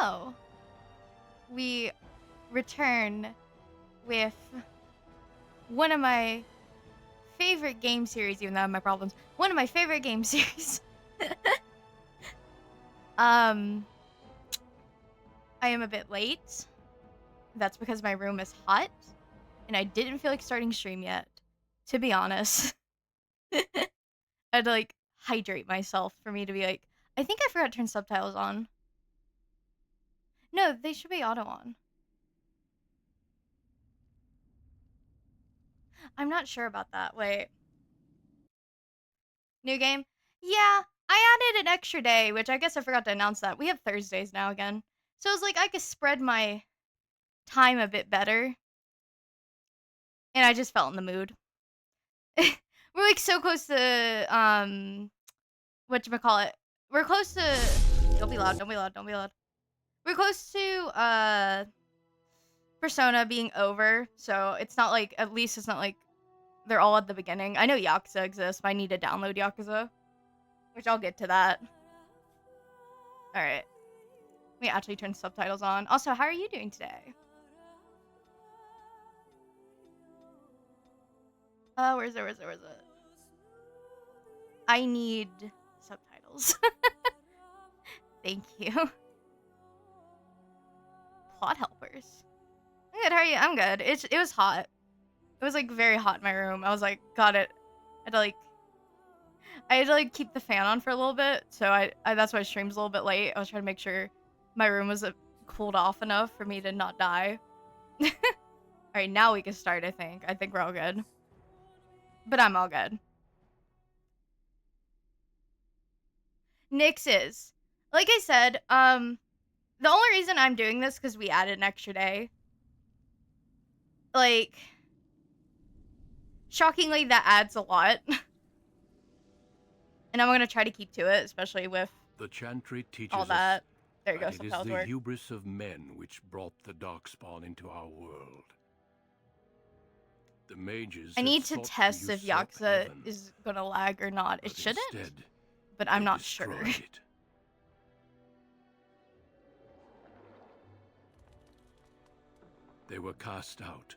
so we return with one of my favorite game series, even though I have my problems. One of my favorite game series. I am a bit late. That's because my room is hot, and I didn't feel like starting stream yet, to be honest. I had to, like, hydrate myself for me to be like, I think I forgot to turn subtitles on. No, they should be auto on. I'm not sure about that. Wait. New game? Yeah, I added an extra day, which I guess I forgot to announce that. We have Thursdays now again. So it's like I could spread my time a bit better. And I just felt in the mood. We're like so close to whatchamacallit. We're close to don't be loud, don't be loud, don't be loud. We're close to Persona being over, so it's not like at least it's not like they're all at the beginning. I know Yakuza exists, but I need to download Yakuza. Which I'll get to that. Alright. Let me actually turn subtitles on. Also, how are you doing today? Where is it? I need subtitles. Thank you. Plot helpers. I'm good, how are you? I'm good. It was hot. It was like very hot in my room. I was like, got it. I had to like keep the fan on for a little bit, so I that's why stream's a little bit late. I was trying to make sure my room was cooled off enough for me to not die. Alright, now we can start, I think. I think we're all good. But I'm all good. Nyx is. Like I said, the only reason I'm doing this because we added an extra day. Like, shockingly, that adds a lot. And I'm gonna try to keep to it, especially with the Chantry teaches all that. Us there you go, it is the hubris of men which brought the Darkspawn into our world. The mages I need to test if Yakuza is gonna lag or not. It shouldn't, but I'm not sure. It. They were cast out,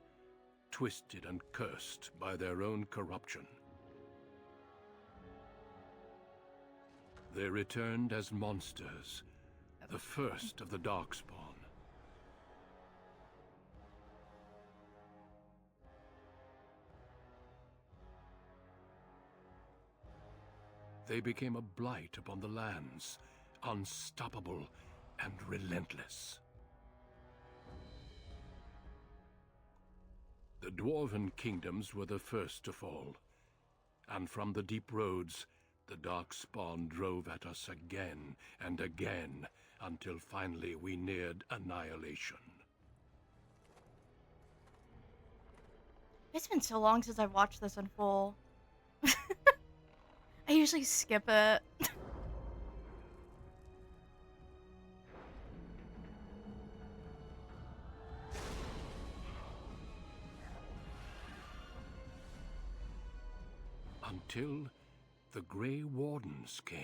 twisted and cursed by their own corruption. They returned as monsters, the first of the Darkspawn. They became a blight upon the lands, unstoppable and relentless. The Dwarven kingdoms were the first to fall, and from the deep roads, the Darkspawn drove at us again and again, until finally we neared annihilation. It's been so long since I've watched this in full. I usually skip it. Until the Grey Wardens came.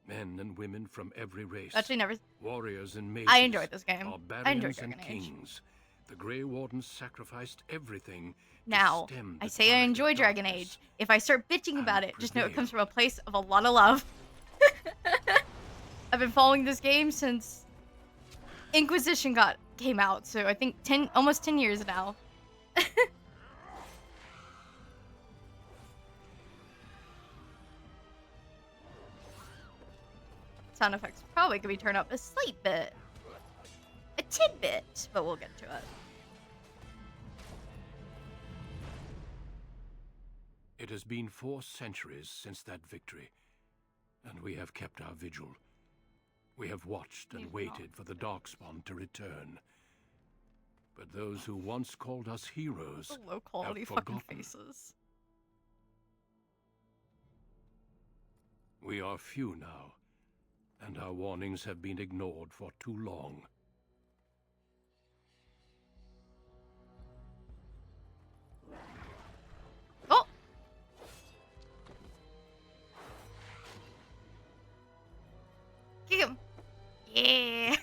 Men and women from every race. Actually, never. Warriors and mages. I enjoyed this game. I enjoyed Barbarians Dragon and Age. kings. The Grey Wardens sacrificed everything. Now, I say I enjoy Dragon Age. If I start bitching about it, just know it comes from a place of a lot of love. I've been following this game since Inquisition came out, so I think almost 10 years now. Sound effects probably could be turned up a slight bit. A tidbit, but we'll get to it. It has been 4 centuries since that victory, and we have kept our vigil. We have watched and waited for the Darkspawn to return. But those who once called us heroes low quality have fucking forgotten. faces. We are few now, and our warnings have been ignored for too long. Oh! Kick him! Yeah!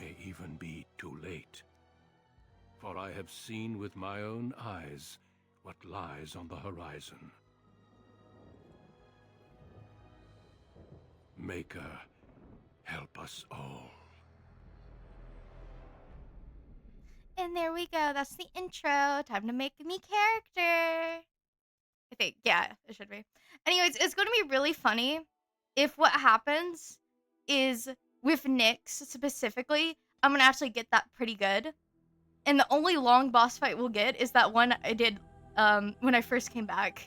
I have seen with my own eyes what lies on the horizon. Maker, help us all. And there we go. That's the intro. Time to make me character. I think, yeah, it should be. Anyways, it's going to be really funny if what happens is with Nyx specifically, I'm going to actually get that pretty good. And the only long boss fight we'll get is that one I did when I first came back.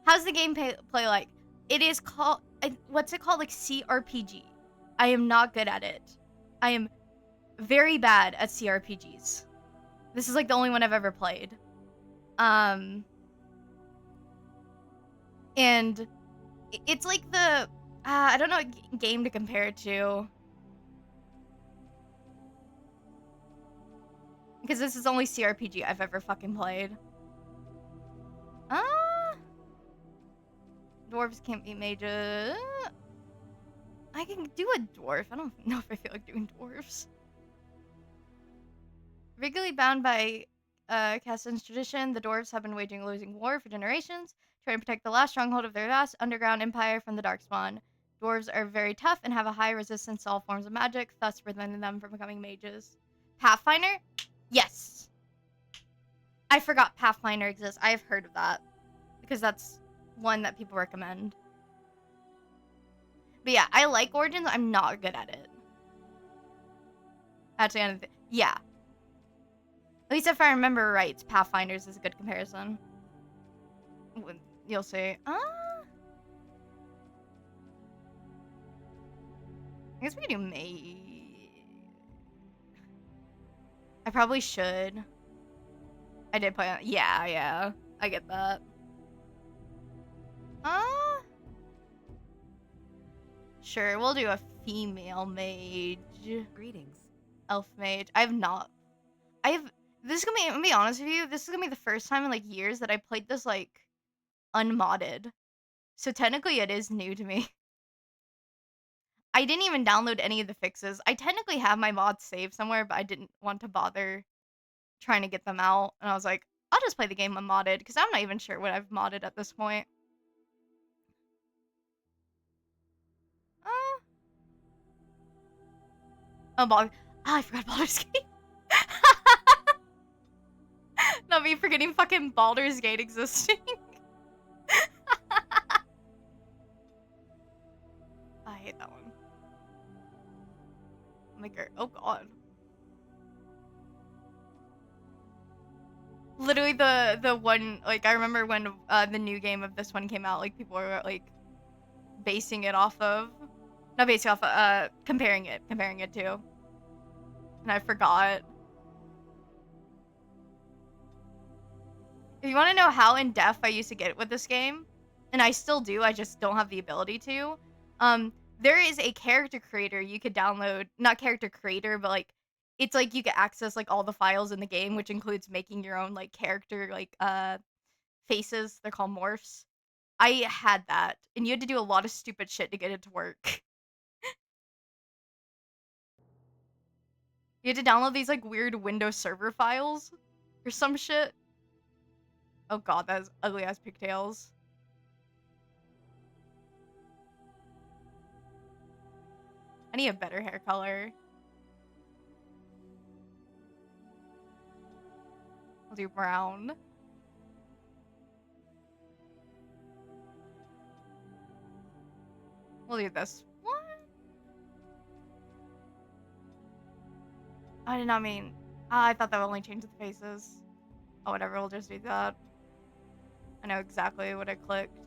How's the game play like? It is called, what's it called? Like CRPG. I am not good at it. I am very bad at CRPGs. This is like the only one I've ever played. And it's like the, I don't know what game to compare it to. Because this is the only CRPG I've ever fucking played. Dwarves can't be mages. I can do a dwarf. I don't know if I feel like doing dwarves. Regularly bound by Cassan's tradition, the dwarves have been waging a losing war for generations, trying to protect the last stronghold of their vast underground empire from the Darkspawn. Dwarves are very tough and have a high resistance to all forms of magic, thus preventing them from becoming mages. Pathfinder? Yes. I forgot Pathfinder exists. I have heard of that. Because that's one that people recommend. But yeah, I like Origins. I'm not good at it. Actually, yeah. At least if I remember right, Pathfinders is a good comparison. You'll see. I guess we could do May. I probably should. I did play on. Yeah. I get that. Sure, we'll do a female mage. Greetings. Elf mage. This is gonna be, I'm gonna be honest with you, this is gonna be the first time in like years that I played this like unmodded. So technically it is new to me. I didn't even download any of the fixes. I technically have my mods saved somewhere, but I didn't want to bother trying to get them out. And I was like, I'll just play the game unmodded, because I'm not even sure what I've modded at this point. I forgot Baldur's Gate. Not me forgetting fucking Baldur's Gate existing. I hate that one. Oh god. Literally the one, like, I remember when the new game of this one came out, like, people were like basing it off of, not basing off of, comparing it to, and I forgot. If you want to know how in depth I used to get with this game, and I still do, I just don't have the ability to, there is a character creator you could download, not character creator, but like, it's like you can access like all the files in the game, which includes making your own like character, like faces. They're called morphs. I had that, and you had to do a lot of stupid shit to get it to work. You had to download these like weird Windows server files or some shit. Oh god, that is ugly ass pigtails. I need a better hair color. I'll do brown. We'll do this one. I did not mean. I thought that would only change the faces. Oh, whatever. We'll just do that. I know exactly what I clicked.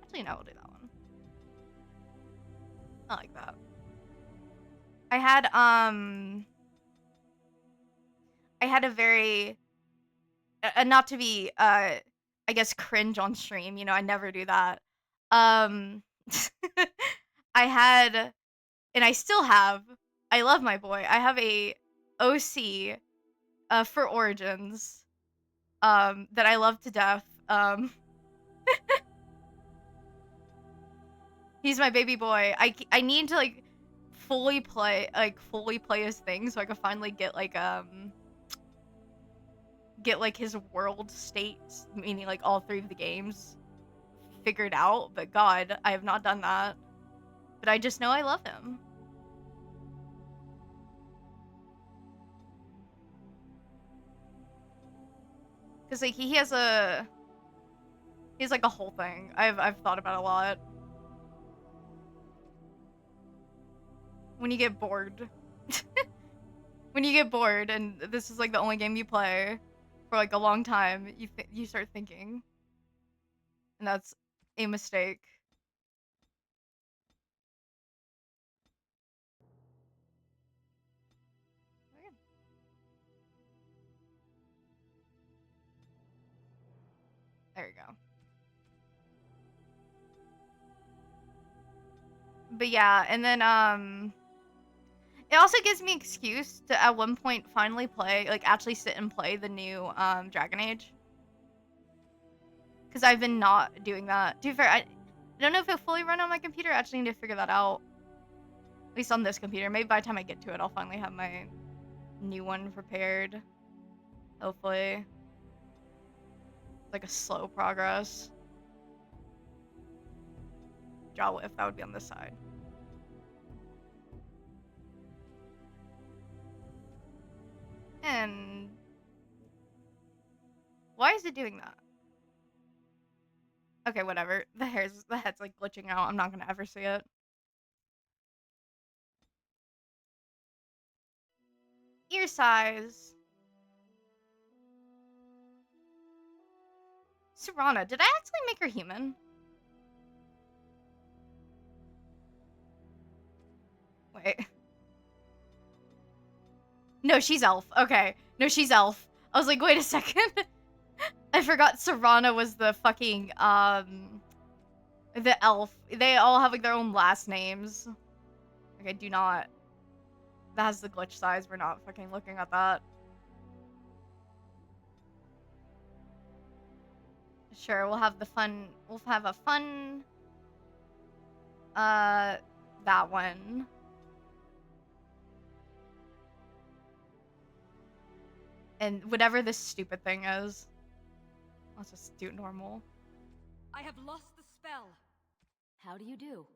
Actually, no, we'll do that one. I like that. I had a very, not to be, I guess cringe on stream, you know, I never do that. I had, and I still have, I love my boy, I have a OC, for Origins, that I love to death. He's my baby boy. I need to like fully play his thing so I could finally get his world states, meaning like all 3 of the games figured out, but God, I have not done that. But I just know I love him. Cause like he has like a whole thing. I've thought about a lot. When you get bored. When you get bored and this is like the only game you play for like a long time, you start thinking. And that's a mistake. There you go. But yeah, and then it also gives me an excuse to at one point finally play, like actually sit and play the new Dragon Age. Cuz I've been not doing that. To be fair, I don't know if it'll fully run on my computer. I actually need to figure that out. At least on this computer. Maybe by the time I get to it, I'll finally have my new one prepared. Hopefully. Like a slow progress. Draw if that would be on this side. And why is it doing that? Okay, whatever. The head's like glitching out. I'm not gonna ever see it. Ear size. Serana, did I actually make her human? Wait. No, she's elf. Okay. No, she's elf. I was like, wait a second. I forgot Serana was the fucking, the elf. They all have, like, their own last names. Okay, do not. That has the glitch size. We're not fucking looking at that. Sure, we'll have a fun, that one. And whatever this stupid thing is. Let's just do normal. I have lost the spell. How do you do?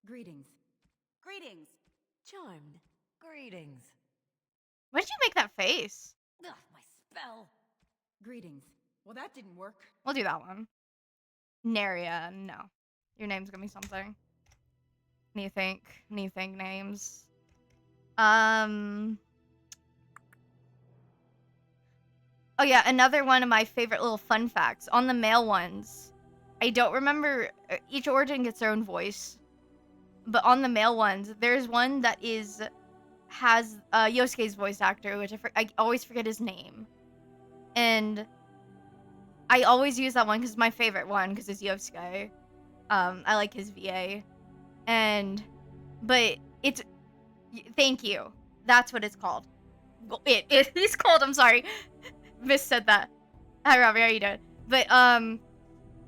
Greetings. Greetings. Charmed. Greetings. Why did you make that face? Ugh, my spell. Greetings. Well, that didn't work. We'll do that one. Naria, no. Your name's gonna be something. Need to think names. Oh yeah, another one of my favorite little fun facts. On the male ones, I don't remember, each origin gets their own voice. But on the male ones, there's one that has Yosuke's voice actor, which I always forget his name. And I always use that one because it's my favorite one because it's Yosuke. I like his VA. But it's, thank you. That's what it's called. It's called, I'm sorry. Miss said that. Hi, Robbie, how you doing? But,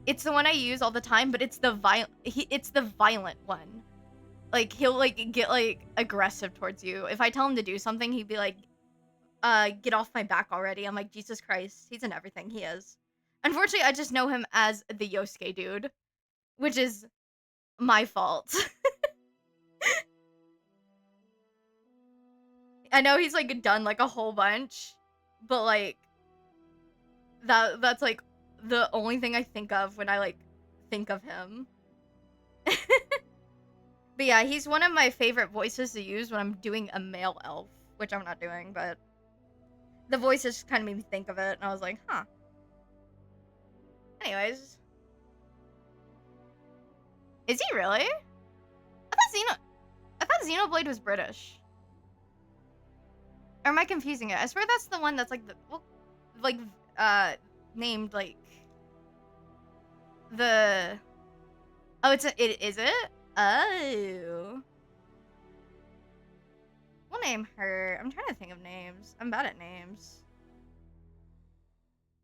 it's the one I use all the time, but it's the violent one. Like, he'll, like, get, like, aggressive towards you. If I tell him to do something, he'd be like, get off my back already. I'm like, Jesus Christ. He's in everything. He is. Unfortunately, I just know him as the Yosuke dude, which is my fault. I know he's, like, done, like, a whole bunch, but, like, that's, like, the only thing I think of when I, like, think of him. But yeah, he's one of my favorite voices to use when I'm doing a male elf, which I'm not doing, but the voices kind of made me think of it, and I was like, huh. Anyways. Is he really? I thought Xenoblade was British. Or am I confusing it? I swear that's the one that's like named like the. Oh, is it? Oh. We'll name her. I'm trying to think of names. I'm bad at names.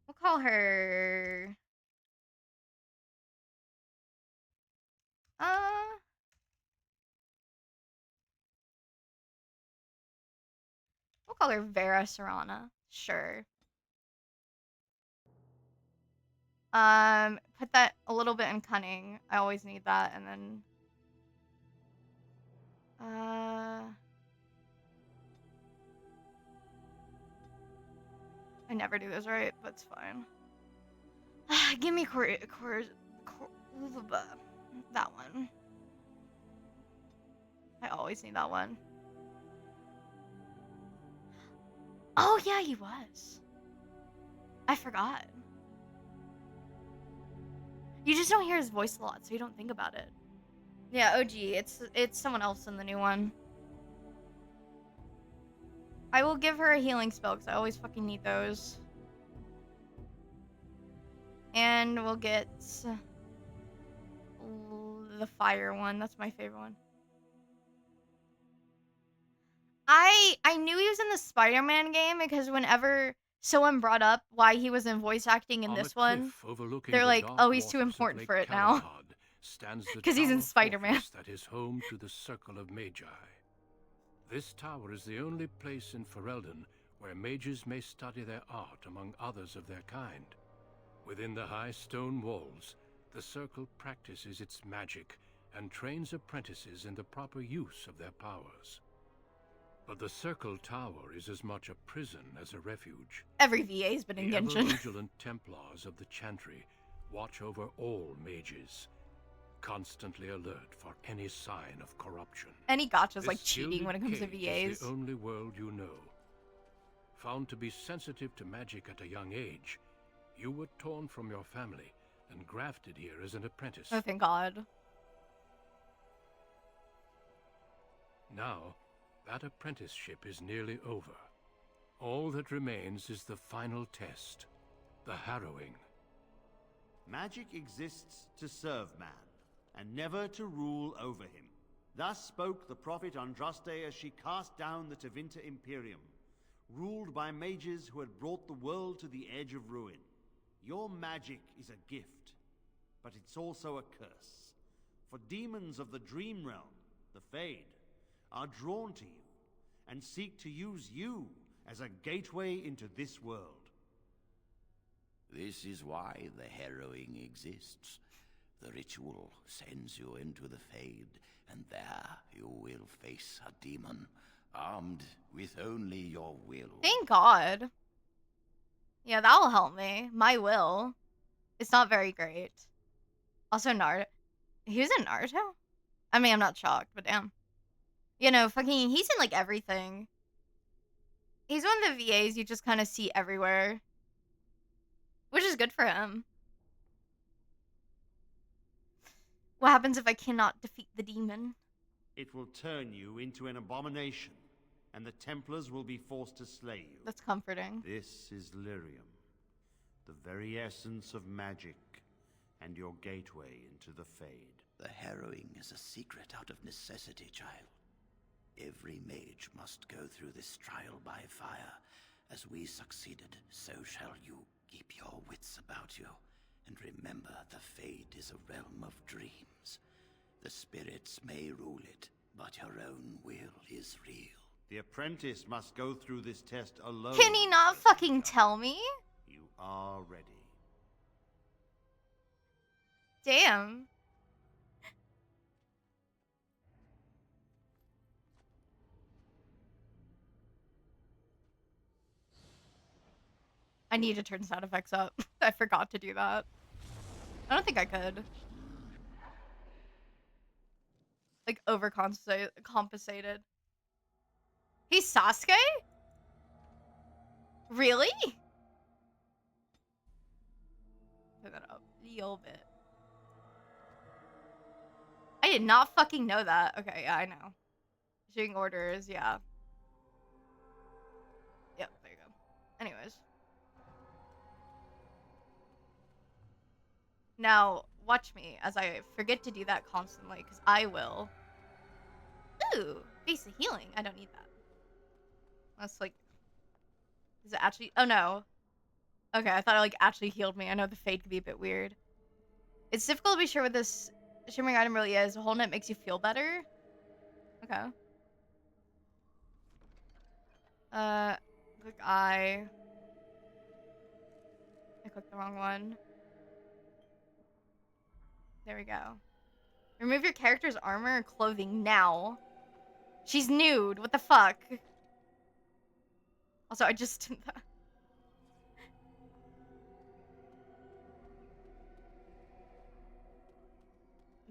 We'll call her. Uh. call her Vera Serrana. Sure. Put that a little bit in cunning. I always need that, and then I never do this right, but it's fine. Give me that one. I always need that one. Oh yeah, he was. I forgot. You just don't hear his voice a lot, so you don't think about it. Yeah, OG. It's someone else in the new one. I will give her a healing spell because I always fucking need those. And we'll get the fire one. That's my favorite one. I knew he was in the Spider-Man game because whenever someone brought up why he was in voice acting in this one, they're like, "Oh, he's too important for it now." Because he's in Spider-Man. That is home to the Circle of Magi. This tower is the only place in Ferelden where mages may study their art among others of their kind. Within the high stone walls, the Circle practices its magic and trains apprentices in the proper use of their powers. But the Circle Tower is as much a prison as a refuge. Every VA's been in Genshin. The ever-vigilant Templars of the Chantry watch over all mages, constantly alert for any sign of corruption. Any gotcha's like cheating when it comes to VAs. Is the only world you know. Found to be sensitive to magic at a young age, you were torn from your family and grafted here as an apprentice. Oh, thank God. Now, that apprenticeship is nearly over. All that remains is the final test, the harrowing. Magic exists to serve man, and never to rule over him. Thus spoke the prophet Andraste as she cast down the Tevinter Imperium, ruled by mages who had brought the world to the edge of ruin. Your magic is a gift, but it's also a curse. For demons of the Dream Realm, the Fade, are drawn to you, and seek to use you as a gateway into this world. This is why the harrowing exists. The ritual sends you into the Fade, and there you will face a demon, armed with only your will. Thank God. Yeah, that'll help me. My will. It's not very great. Also, Naruto. He was in Naruto? I mean, I'm not shocked, but damn. You know, fucking, he's in, like, everything. He's one of the VAs you just kind of see everywhere. Which is good for him. What happens if I cannot defeat the demon? It will turn you into an abomination, and the Templars will be forced to slay you. That's comforting. This is Lyrium, the very essence of magic, and your gateway into the Fade. The harrowing is a secret out of necessity, child. Every mage must go through this trial by fire. As we succeeded, so shall you. Keep your wits about you, and remember the Fade is a realm of dreams. The spirits may rule it, but your own will is real. The apprentice must go through this test alone. Can he not fucking tell me? You are ready. Damn. I need to turn sound effects up. I forgot to do that. I don't think I could. Like, overcompensated. He's Sasuke? Really? Turn that up a little bit. I did not fucking know that. Okay, yeah, I know. Issuing orders, yeah. Yep, there you go. Anyways. Now, watch me as I forget to do that constantly, because I will. Ooh, base of healing. I don't need that. That's like... Is it actually... Oh, no. Okay, I thought it like actually healed me. I know the Fade could be a bit weird. It's difficult to be sure what this shimmering item really is. Holding it makes you feel better. Okay. Click I. I clicked the wrong one. There we go. Remove your character's armor or clothing now. She's nude. What the fuck? Also, I just did that.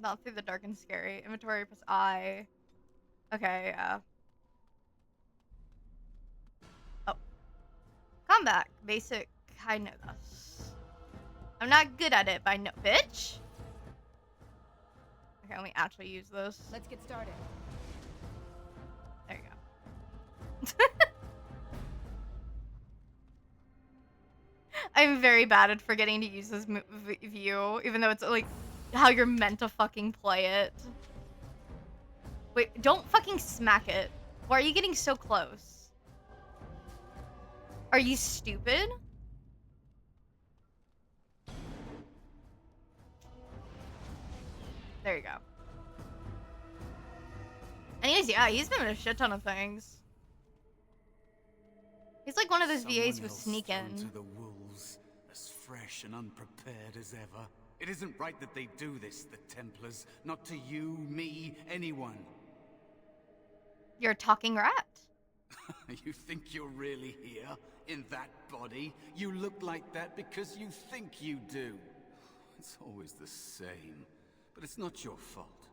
Not through the dark and scary. Inventory plus I. Okay, yeah. Oh. Combat. Basic. I know this. I'm not good at it, but I know. Bitch! Okay, let me actually use this. Let's get started. There you go. I'm very bad at forgetting to use this view, even though it's like how you're meant to fucking play it. Wait, don't fucking smack it. Why are you getting so close? Are you stupid? There you go. Anyways, yeah, he's been in a shit ton of things. He's like one of those VAs who sneak in. To the wolves, as fresh and unprepared as ever. It isn't right that they do this, the Templars. Not to you, me, anyone. You're a talking rat. You think you're really here? In that body? You look like that because you think you do. It's always the same. But it's not your fault.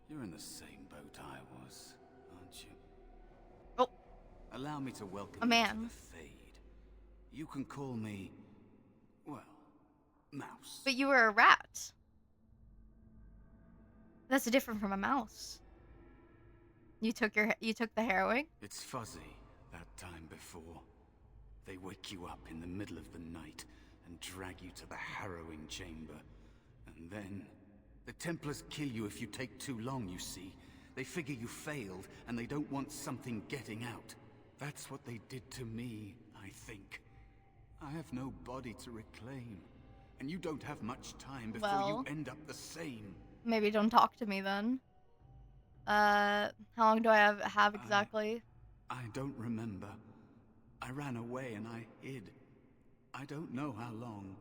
You're in the same boat I was, aren't you? Oh. Allow me to welcome A man. you to the Fade. You can call me, well, Mouse. But you were a rat. That's different from a mouse. You took the harrowing? It's fuzzy, that time before. They wake you up in the middle of the night and drag you to the harrowing chamber. And then, the Templars kill you if you take too long, you see. They figure you failed, and they don't want something getting out. That's what they did to me, I think. I have no body to reclaim. And you don't have much time before you end up the same. Maybe don't talk to me then. How long do I have exactly? I don't remember. I ran away and I hid. I don't know how long.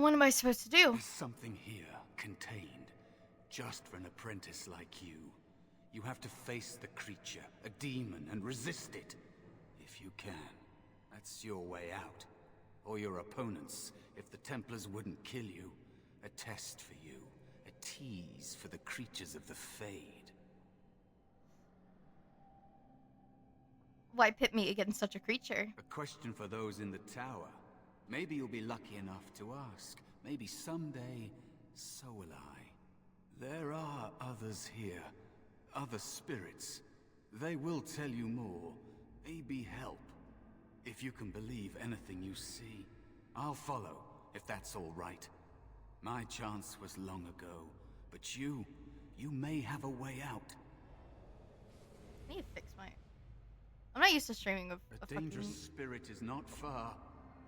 What am I supposed to do? There's something here, contained. Just for an apprentice like you. You have to face the creature, a demon, and resist it. If you can. That's your way out. Or your opponents, if the Templars wouldn't kill you. A test for you. A tease for the creatures of the Fade. Why pit me against such a creature? A question for those in the tower. Maybe you'll be lucky enough to ask. Maybe someday, so will I. There are others here. Other spirits. They will tell you more. Maybe help. If you can believe anything you see. I'll follow, if that's all right. My chance was long ago. But you may have a way out. I need to fix my... I'm not used to streaming with a dangerous spirit is not far.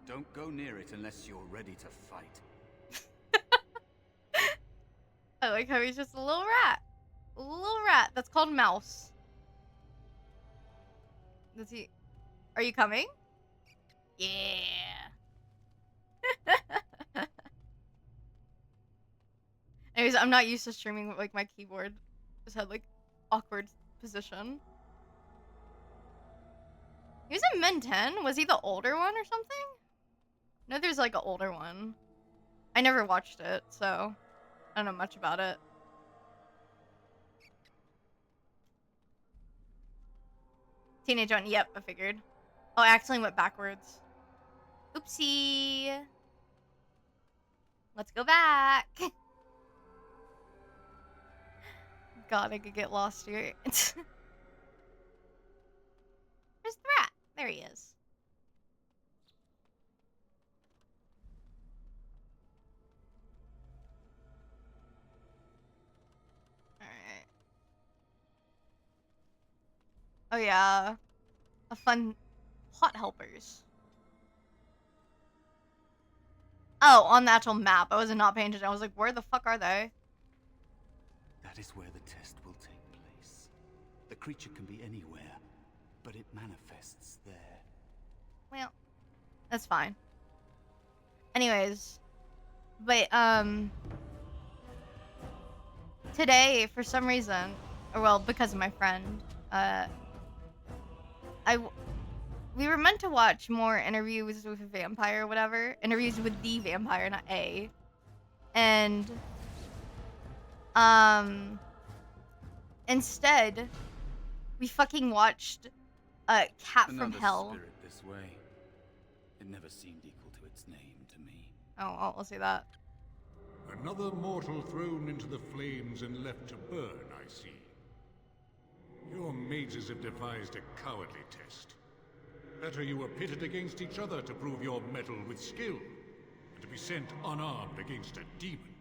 Don't go near it unless you're ready to fight. I like how he's just a little rat. A little rat. That's called Mouse. Does he... Are you coming? Yeah. Anyways, I'm not used to streaming with like my keyboard. Just had like awkward position. He was in Min 10? Was he the older one or something? No, there's like an older one. I never watched it, so I don't know much about it. Teenage one, yep, I figured. Oh, I accidentally went backwards. Oopsie. Let's go back. God, I could get lost here. Where's the rat? There he is. Alright. Oh yeah. A fun plot helpers. Oh, on the actual map. I was not paying attention. I was like, where the fuck are they? That is where the test will take place. The creature can be anywhere. but it manifests there. Well, that's fine. Anyways, but today for some reason, or well, because of my friend, we were meant to watch more interviews with a vampire or whatever. Interviews with the vampire, not A. And instead, we fucking watched Cat from Another Hell. spirit this way. It never seemed equal to its name to me. Oh, I'll say that. Another mortal thrown into the flames and left to burn, I see. Your mages have devised a cowardly test. Better you were pitted against each other to prove your mettle with skill, and to be sent unarmed against a demon.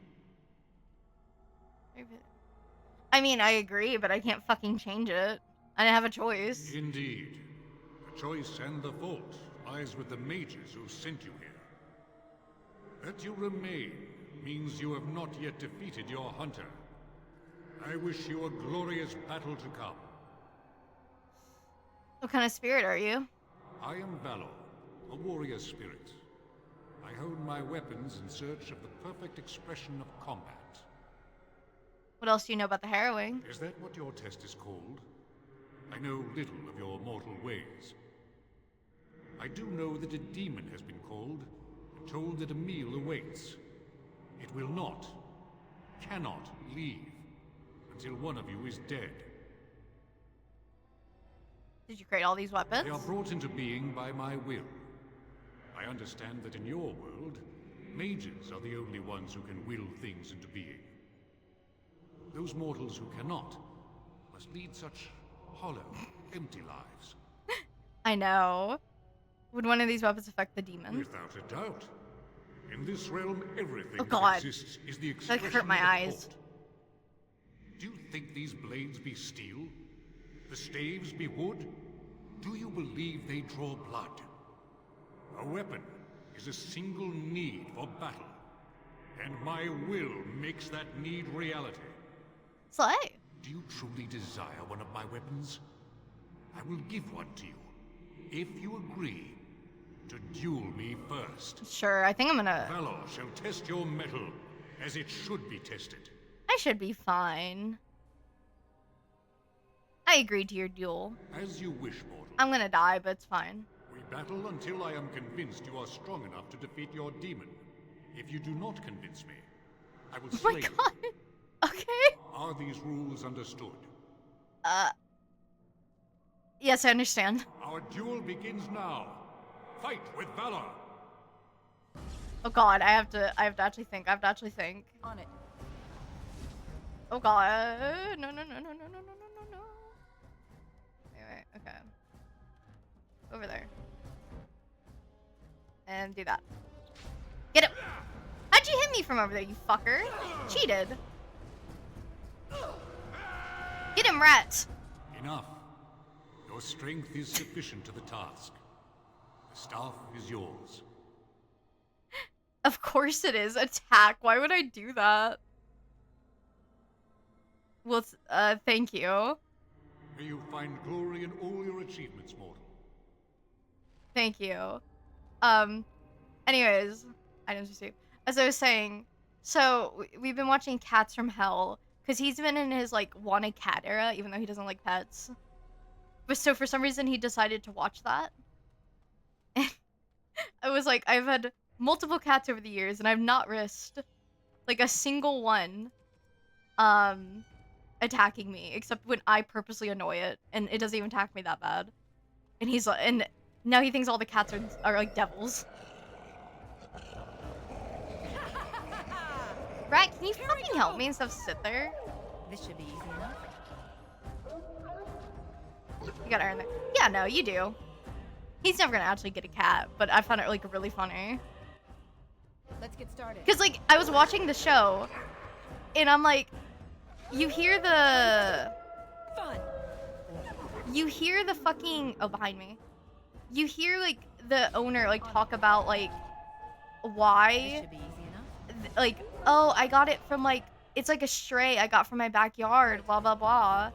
I mean, I agree, but I can't fucking change it. I didn't have a choice. Indeed. The choice and the fault lies with the mages who sent you here. That you remain means you have not yet defeated your hunter. I wish you a glorious battle to come. What kind of spirit are you? I am Valor, a warrior spirit. I hone my weapons in search of the perfect expression of combat. What else do you know about the harrowing? Is that what your test is called? I know little of your mortal ways. I do know that a demon has been called, and told that a meal awaits. It will not, cannot leave, until one of you is dead. Did you create all these weapons? They are brought into being by my will. I understand that in your world, mages are the only ones who can will things into being. Those mortals who cannot must lead such hollow, empty lives. I know. Would one of these weapons affect the demon? Without a doubt. In this realm, everything Oh, God. that exists is the That expression hurt my of eyes. thought. Do you think these blades be steel? The staves be wood? Do you believe they draw blood? A weapon is a single need for battle, and my will makes that need reality. Slay. Do you truly desire one of my weapons? I will give one to you, if you agree to duel me first. Sure, I think I'm gonna... Valor shall test your mettle as it should be tested. I should be fine. I agreed to your duel. As you wish, mortal. I'm gonna die, but it's fine. We battle until I am convinced you are strong enough to defeat your demon. If you do not convince me, I will Oh slay my you. god. Okay. Are these rules understood? Yes, I understand. Our duel begins now. Fight with valor. Oh god, I have to actually think. On it. Oh god. No. Wait, okay. Over there. And do that. Get him! How'd you hit me from over there, you fucker? Cheated. Get him, rat! Enough. Your strength is sufficient to the task. The staff is yours. Of course it is. Attack. Why would I do that? Well, thank you. May you find glory in all your achievements, mortal. Thank you. Anyways, items received. As I was saying, so we've been watching Cats from Hell because he's been in his like wanted cat era, even though he doesn't like pets. But so for some reason he decided to watch that. And I was like, I've had multiple cats over the years, and I've not risked like a single one attacking me, except when I purposely annoy it, and it doesn't even attack me that bad. And he's like, and now he thinks all the cats are like devils. Rat, can you fucking help me instead of sit there? This should be easy enough. You gotta earn that. Yeah, no, you do. He's never gonna actually get a cat, but I found it like really funny. Let's get started. Cause like I was watching the show, and I'm like, you hear the fucking behind me. You hear like the owner like talk about like This why should be easy enough. like, oh, I got it from like, it's like a stray I got from my backyard, blah blah blah.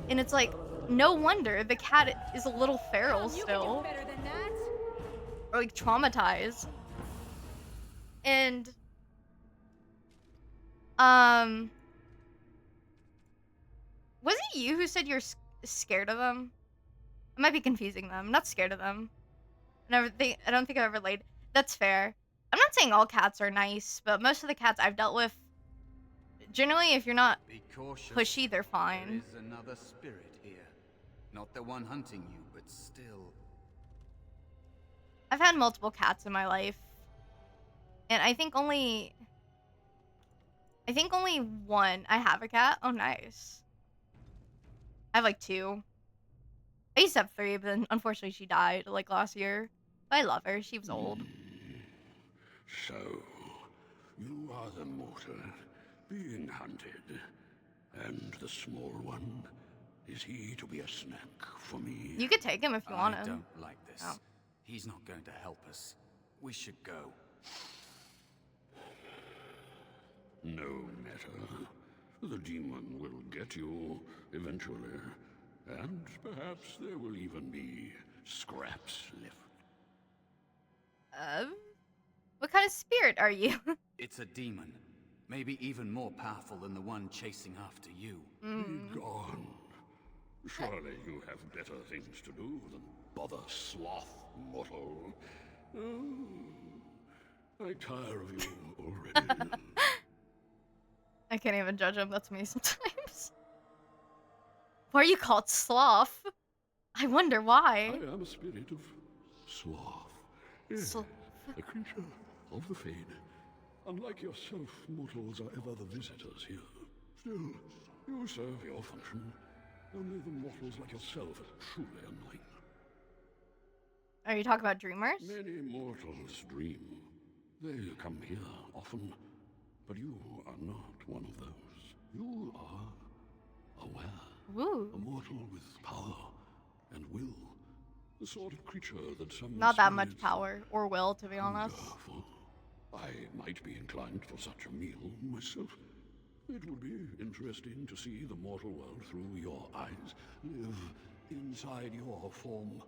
And it's like, no wonder the cat is a little feral Come, you can do still, better than that. or like traumatized. And um, was it you who said you're scared of them? I might be confusing them. I'm not scared of them. I don't think I've ever laid. That's fair. I'm not saying all cats are nice, but most of the cats I've dealt with, generally, if you're not Be cautious. pushy, they're There fine. is another spirit here. Not the one hunting you, but still. I've had multiple cats in my life, and I think only one. I have a cat. Oh, nice. I have like 2. I used to have 3, but then unfortunately she died like last year. But I love her. She was old. So, you are the mortal being hunted. And the small one, is he to be a snack for me? You could take him if you want I him. don't like this. Oh. He's not going to help us. We should go. No matter. The demon will get you eventually. And perhaps there will even be scraps left. What kind of spirit are you? It's a demon. Maybe even more powerful than the one chasing after you. Be gone. Surely you have better things to do than bother sloth, mortal. Oh, I tire of you already. I can't even judge him. That's me sometimes. Why are you called sloth? I wonder I why. am a spirit of sloth. Yes, Sloth. a creature of the Fade. Unlike yourself, mortals are ever the visitors here. Still, you serve your function. Only the mortals like yourself are truly annoying. Are you talking about dreamers? Many mortals dream. They come here often, but you are not one of those. You are aware. Woo. A mortal with power and will. The sort of creature that some Not that much spirits power or will, to be honest. hunger for. I might be inclined for such a meal myself. It would be interesting to see the mortal world through your eyes, live inside your form.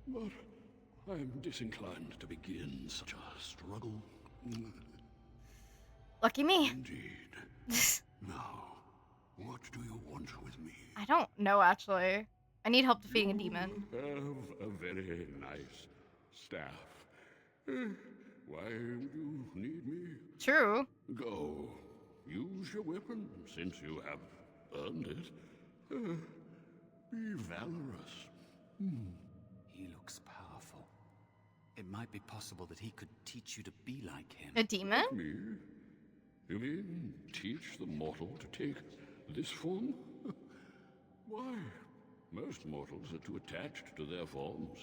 But I'm disinclined to begin such a struggle. Lucky me. Indeed. Now, what do you want with me? I don't know, actually. I need help defeating a demon. Have a very nice staff. Why would you need me? True. Go. Use your weapon, since you have earned it. Be valorous. He looks powerful. It might be possible that he could teach you to be like him. A demon? Me? You mean teach the mortal to take this form? Why? Most mortals are too attached to their forms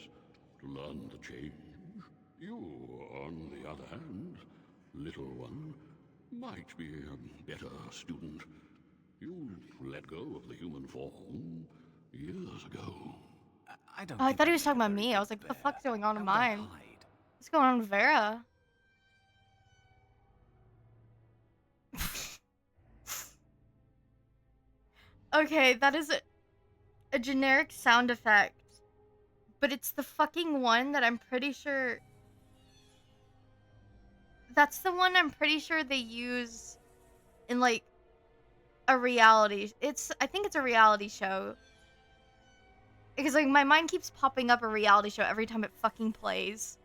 to learn the change. You, on the other hand, little one, might be a better student. You let go of the human form years ago. I don't. Oh, I think thought he I'd was make talking a about very me. I good was like, what the bear. fuck's going on in How would I mine? hide? What's going on with Vera? Okay, that is a generic sound effect. But it's the fucking one that I'm pretty sure... That's the one I'm pretty sure they use in, like, a reality... I think it's a reality show. Because, like, my mind keeps popping up a reality show every time it fucking plays.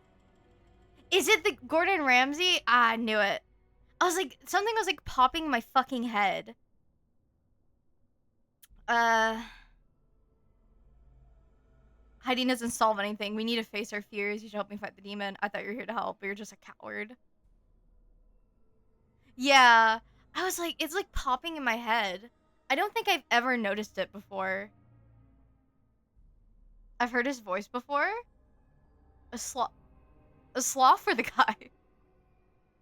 Is it the Gordon Ramsay? Ah, I knew it. I was like, something was, like, popping in my fucking head. Hiding doesn't solve anything. We need to face our fears. You should help me fight the demon. I thought you were here to help, but you're just a coward. Yeah. I was like, it's like popping in my head. I don't think I've ever noticed it before. I've heard his voice before. A sloth for the guy.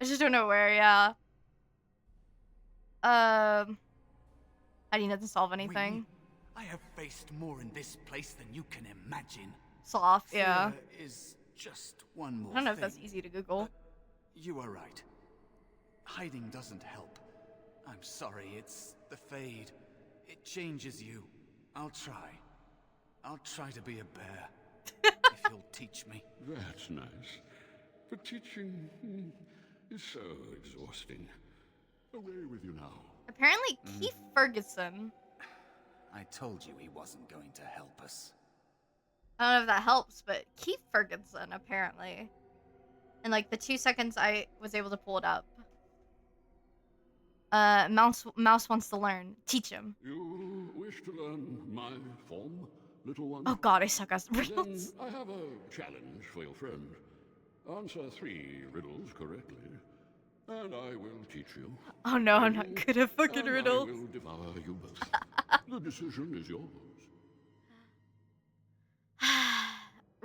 I just don't know where, yeah. Hiding doesn't solve anything. I have faced more in this place than you can imagine. Sloth, yeah. Fear is just one more I don't know if thing. that's easy to Google. You are right. Hiding doesn't help. I'm sorry, it's the Fade. It changes you. I'll try. I'll try to be a bear. If you'll teach me. That's nice. But teaching is so exhausting. Away with you now. Apparently, Keith Ferguson. I told you he wasn't going to help us. I don't know if that helps, but Keith Ferguson, apparently. In like the 2 seconds I was able to pull it up. Mouse wants to learn. Teach him. You wish to learn my form, little one? Oh god, I suck at Then riddles. I have a challenge for your friend. Answer 3 riddles correctly, and I will teach you. Oh no, I'm not good at fucking And riddles. I will devour you both. The decision is yours.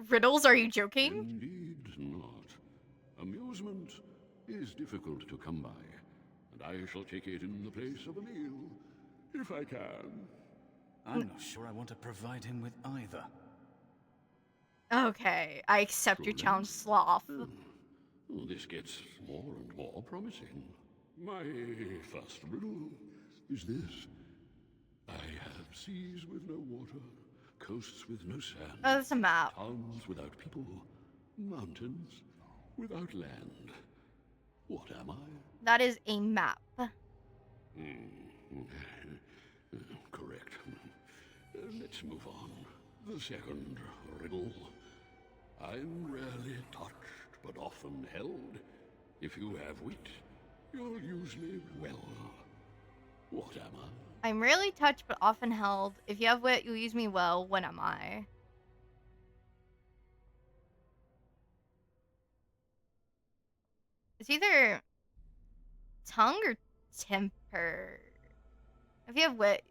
Riddles? Are you joking? Indeed not. Amusement is difficult to come by, and I shall take it in the place of a meal, if I can. I'm not sure I want to provide him with either. Okay, I accept your Truly? challenge, sloth. This gets more and more promising. My first riddle is this. I have seas with no water, coasts with no sand, Oh, that's a map. towns without people, mountains without land. What am I? That is a map. Correct. Let's move on. The second riddle. I'm rarely touched, but often held. If you have wit, you'll use me well. What am I? I'm rarely touched but often held. If you have wit, you'll use me well. When am I? It's either tongue or temper. If you have wit,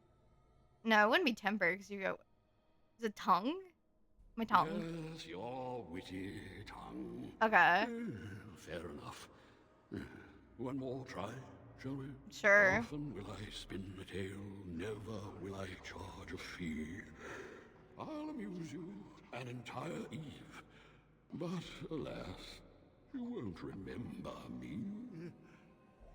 no, it wouldn't be temper because you go. Is it tongue? My tongue. Yes, your witty tongue. Okay, Fair enough. One more try, shall we? sure. Often will I spin a tale, never will I charge a fee. I'll amuse you an entire eve, but alas, you won't remember me.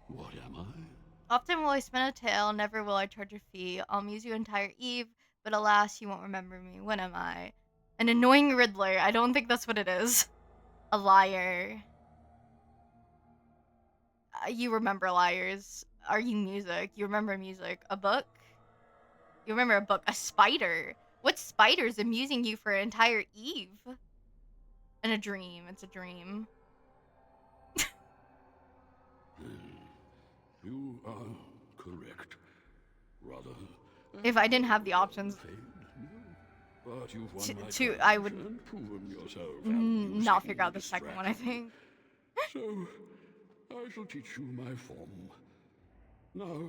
What am I? Often will I spin a tale, never will I charge a fee. I'll amuse you entire eve, but alas, you won't remember me. When am I? An annoying riddler. I don't think that's what it is. A liar. You remember liars. Are you music? You remember music. A book? You remember a book. A spider. What spider's amusing you for an entire eve? In a dream. It's a dream. You are correct. Rather. If I didn't have the options Fade, no. But you've won my to trust I would and proven yourself. and you not seem figure out the second one, I distracted. think. So, I shall teach you my form. Now,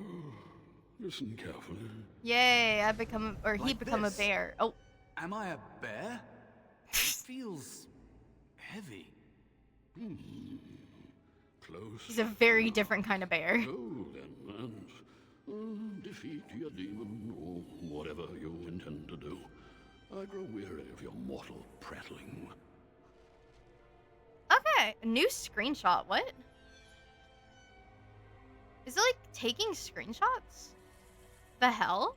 listen carefully. Yay, I become he Like become this? a bear. Oh, Am I a bear? It feels heavy. Close. he's a very different kind of bear. Go then, and defeat your demon, or whatever you intend to do. I grow weary of your mortal prattling. Okay, a new screenshot. What? Is it like taking screenshots? The hell?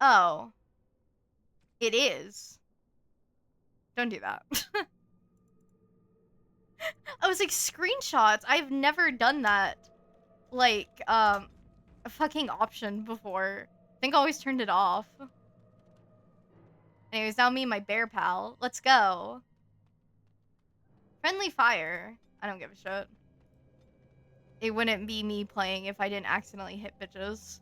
Oh. It is. Don't do that. I was like, screenshots? I've never done that. Like, a fucking option before. I think I always turned it off. Anyways, now me and my bear pal. Let's go. Friendly fire. I don't give a shit. It wouldn't be me playing if I didn't accidentally hit bitches.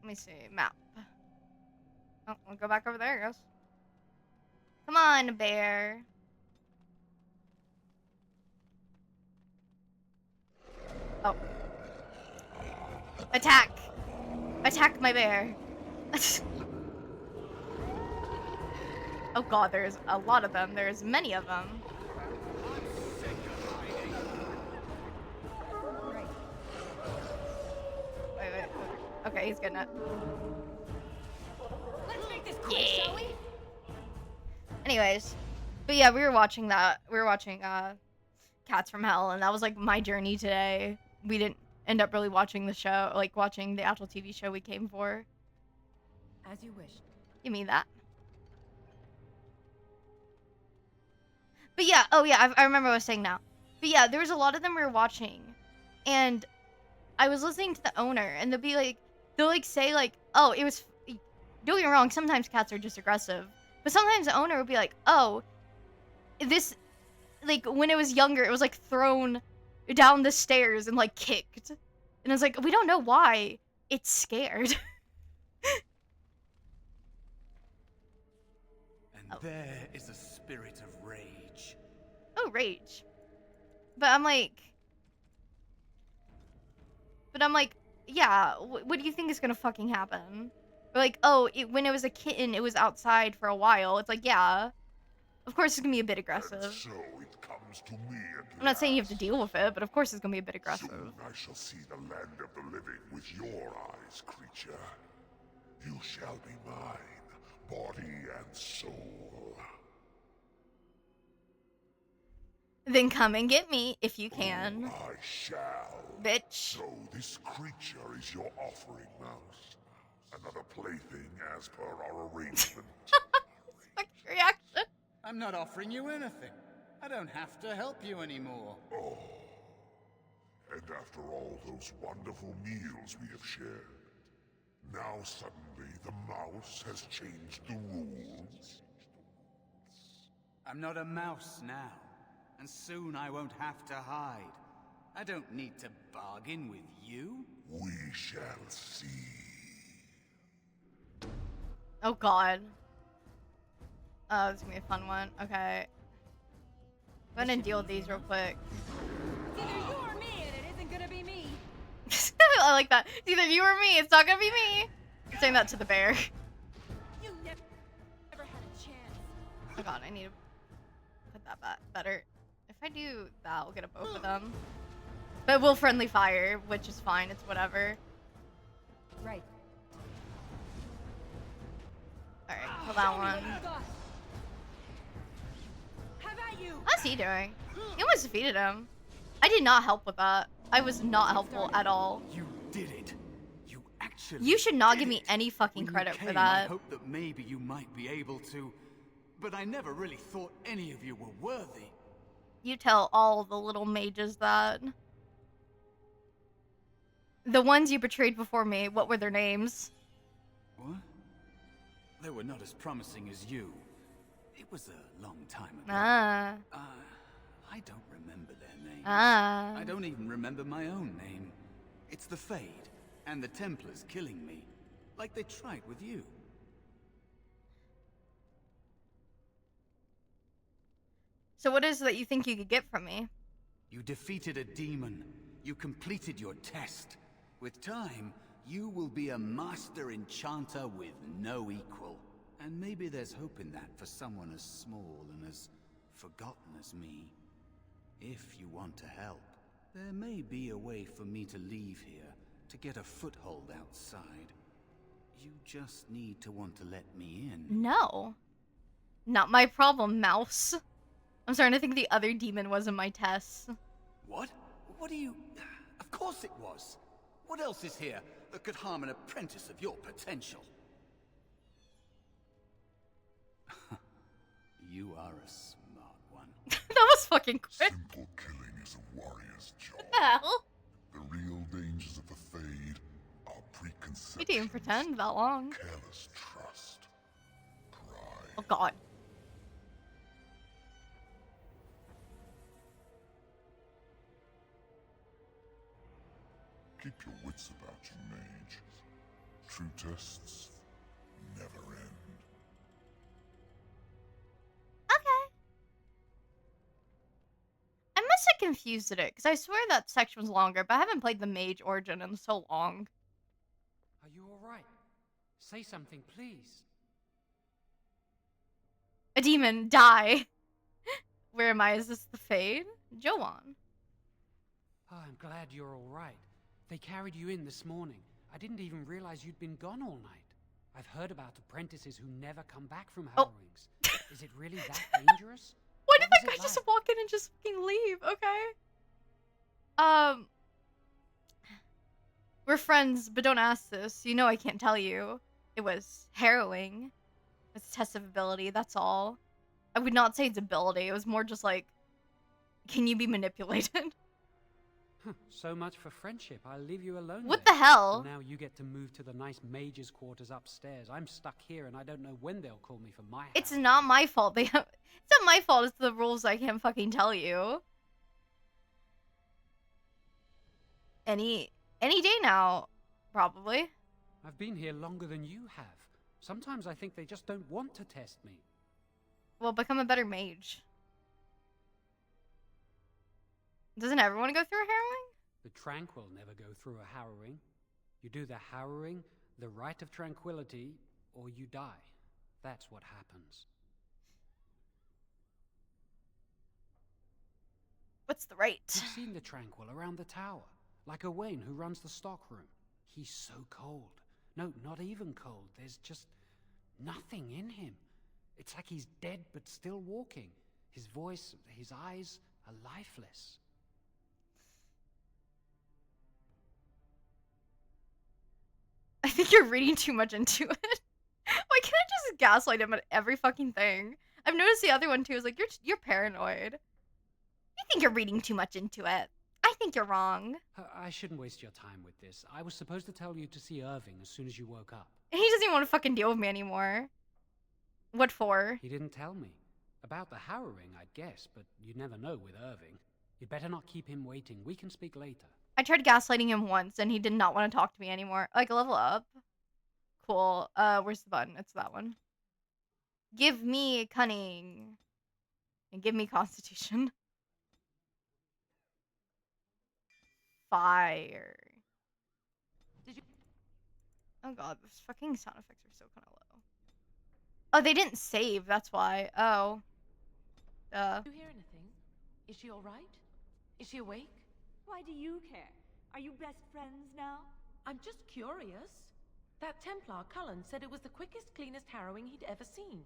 Let me see. Map. Oh, we'll go back over there, I guess. Come on, bear. Oh. Attack! Attack my bear. Oh god, there's a lot of them. There's many of them. Wait. Okay, he's getting it. Let's make this quick, shall we? Anyways, but yeah, we were watching that. We were watching Cats from Hell, and that was like my journey today. We didn't end up really watching the show, like watching the actual TV show we came for. As you wish. Give me that. But yeah, oh yeah, I remember what I was saying now. But yeah, there was a lot of them we were watching, and I was listening to the owner, and they'll like say like, oh, it was. Don't get me wrong, sometimes cats are just aggressive, but sometimes the owner would be like, oh, this, like when it was younger, it was like thrown down the stairs and like kicked, and it's like we don't know why. It's scared. And there is a spirit of rage. Oh, rage. But I'm like, yeah, what do you think is gonna fucking happen? Or like, oh, when it was a kitten, it was outside for a while. It's like, yeah, of course it's gonna be a bit aggressive. And so it comes to me at I'm not saying you have last. to deal with it, but of course it's gonna be a bit aggressive. Soon I shall see the land of the living with your eyes, creature. You shall be mine, body and soul. Then come and get me if you can, I shall. bitch. So this creature is your offering, Mouse. Another plaything as per our arrangement. Fucking reaction. I'm not offering you anything. I don't have to help you anymore. Oh. And after all those wonderful meals we have shared, now suddenly the mouse has changed the rules. I'm not a mouse now, and soon I won't have to hide. I don't need to bargain with you. We shall see. Oh god. Oh, this is gonna be a fun one. Okay. Go ahead and deal with these real quick. It's either you or me, and it isn't gonna be me. I like that. It's either you or me. It's not gonna be me. I'm saying that to the bear. You never had a chance. Oh god, I need to put that back better. If I do that, I'll get a both of them. But we'll friendly fire, which is fine. It's whatever. Right. Alright, kill that one. Have at you. How's he doing? He almost defeated him. I did not help with that. I was not helpful at all. You did it. You actually You should not did give me it. any fucking When you credit for came, that. I hoped that maybe you might be able to, but I never really thought any of you were worthy. You tell all the little mages that. The ones you betrayed before me, what were their names? What? They were not as promising as you. It was a long time ago. Ah. I don't remember their names. Ah. I don't even remember my own name. It's the Fade, and the Templars killing me, like they tried with you. So what is it that you think you could get from me? You defeated a demon. You completed your test. With time, you will be a master enchanter with no equal. And maybe there's hope in that for someone as small and as forgotten as me. If you want to help, there may be a way for me to leave here, to get a foothold outside. You just need to want to let me in. No. Not my problem, mouse. I'm starting to think the other demon was in my tests. What? What do you... Of course it was. What else is here that could harm an apprentice of your potential? You are a smart one. That was fucking quick. Simple killing is a warrior's job. What the hell? The real dangers of the Fade are preconceptions. We didn't even pretend that long. Careless trust. Pride. Oh god. Keep your wits about you, mage. True tests never end. Okay. I must have confused it, because I swear that section was longer, but I haven't played the mage origin in so long. Are you alright? Say something, please. A demon, die. Where am I? Is this the Fade? Joan. Oh, I'm glad you're alright. They carried you in this morning. I didn't even realize you'd been gone all night. I've heard about apprentices who never come back from Hellrings. Is it really that dangerous? Why did What that was guy it just like? walk in and just fucking leave? Okay. We're friends, but don't ask this. You know I can't tell you. It was harrowing. It's a test of ability, that's all. I would not say it's ability. It was more just like, can you be manipulated? So much for friendship. I'll leave you alone. What there. the hell? And now you get to move to the nice mage's quarters upstairs. I'm stuck here and I don't know when they'll call me for my house. It's not my fault. It's not my fault. It's the rules I can't fucking tell you. Any day now, probably. I've been here longer than you have. Sometimes I think they just don't want to test me. Well, become a better mage. Doesn't everyone go through a harrowing? The tranquil never go through a harrowing. You do the harrowing, the rite of tranquility, or you die. That's what happens. What's the rite? You've seen the tranquil around the tower, like Owain who runs the stockroom. He's so cold. No, not even cold. There's just nothing in him. It's like he's dead but still walking. His voice, his eyes are lifeless. I think you're reading too much into it. Why can't I just gaslight him at every fucking thing? I've noticed the other one too is like, you're paranoid. I think you're reading too much into it. I think you're wrong. I shouldn't waste your time with this. I was supposed to tell you to see Irving as soon as you woke up. He doesn't even want to fucking deal with me anymore. What for? He didn't tell me. About the harrowing, I'd guess, but you never know with Irving. You'd better not keep him waiting. We can speak later. I tried gaslighting him once, and he did not want to talk to me anymore. Like, level up. Cool. Where's the button? It's that one. Give me cunning. And give me constitution. Fire. Oh god, those fucking sound effects are so kind of low. Oh, they didn't save, that's why. Oh. Did you hear anything? Is she alright? Is she awake? Why do you care? Are you best friends now? I'm just curious. That Templar, Cullen, said it was the quickest, cleanest harrowing he'd ever seen.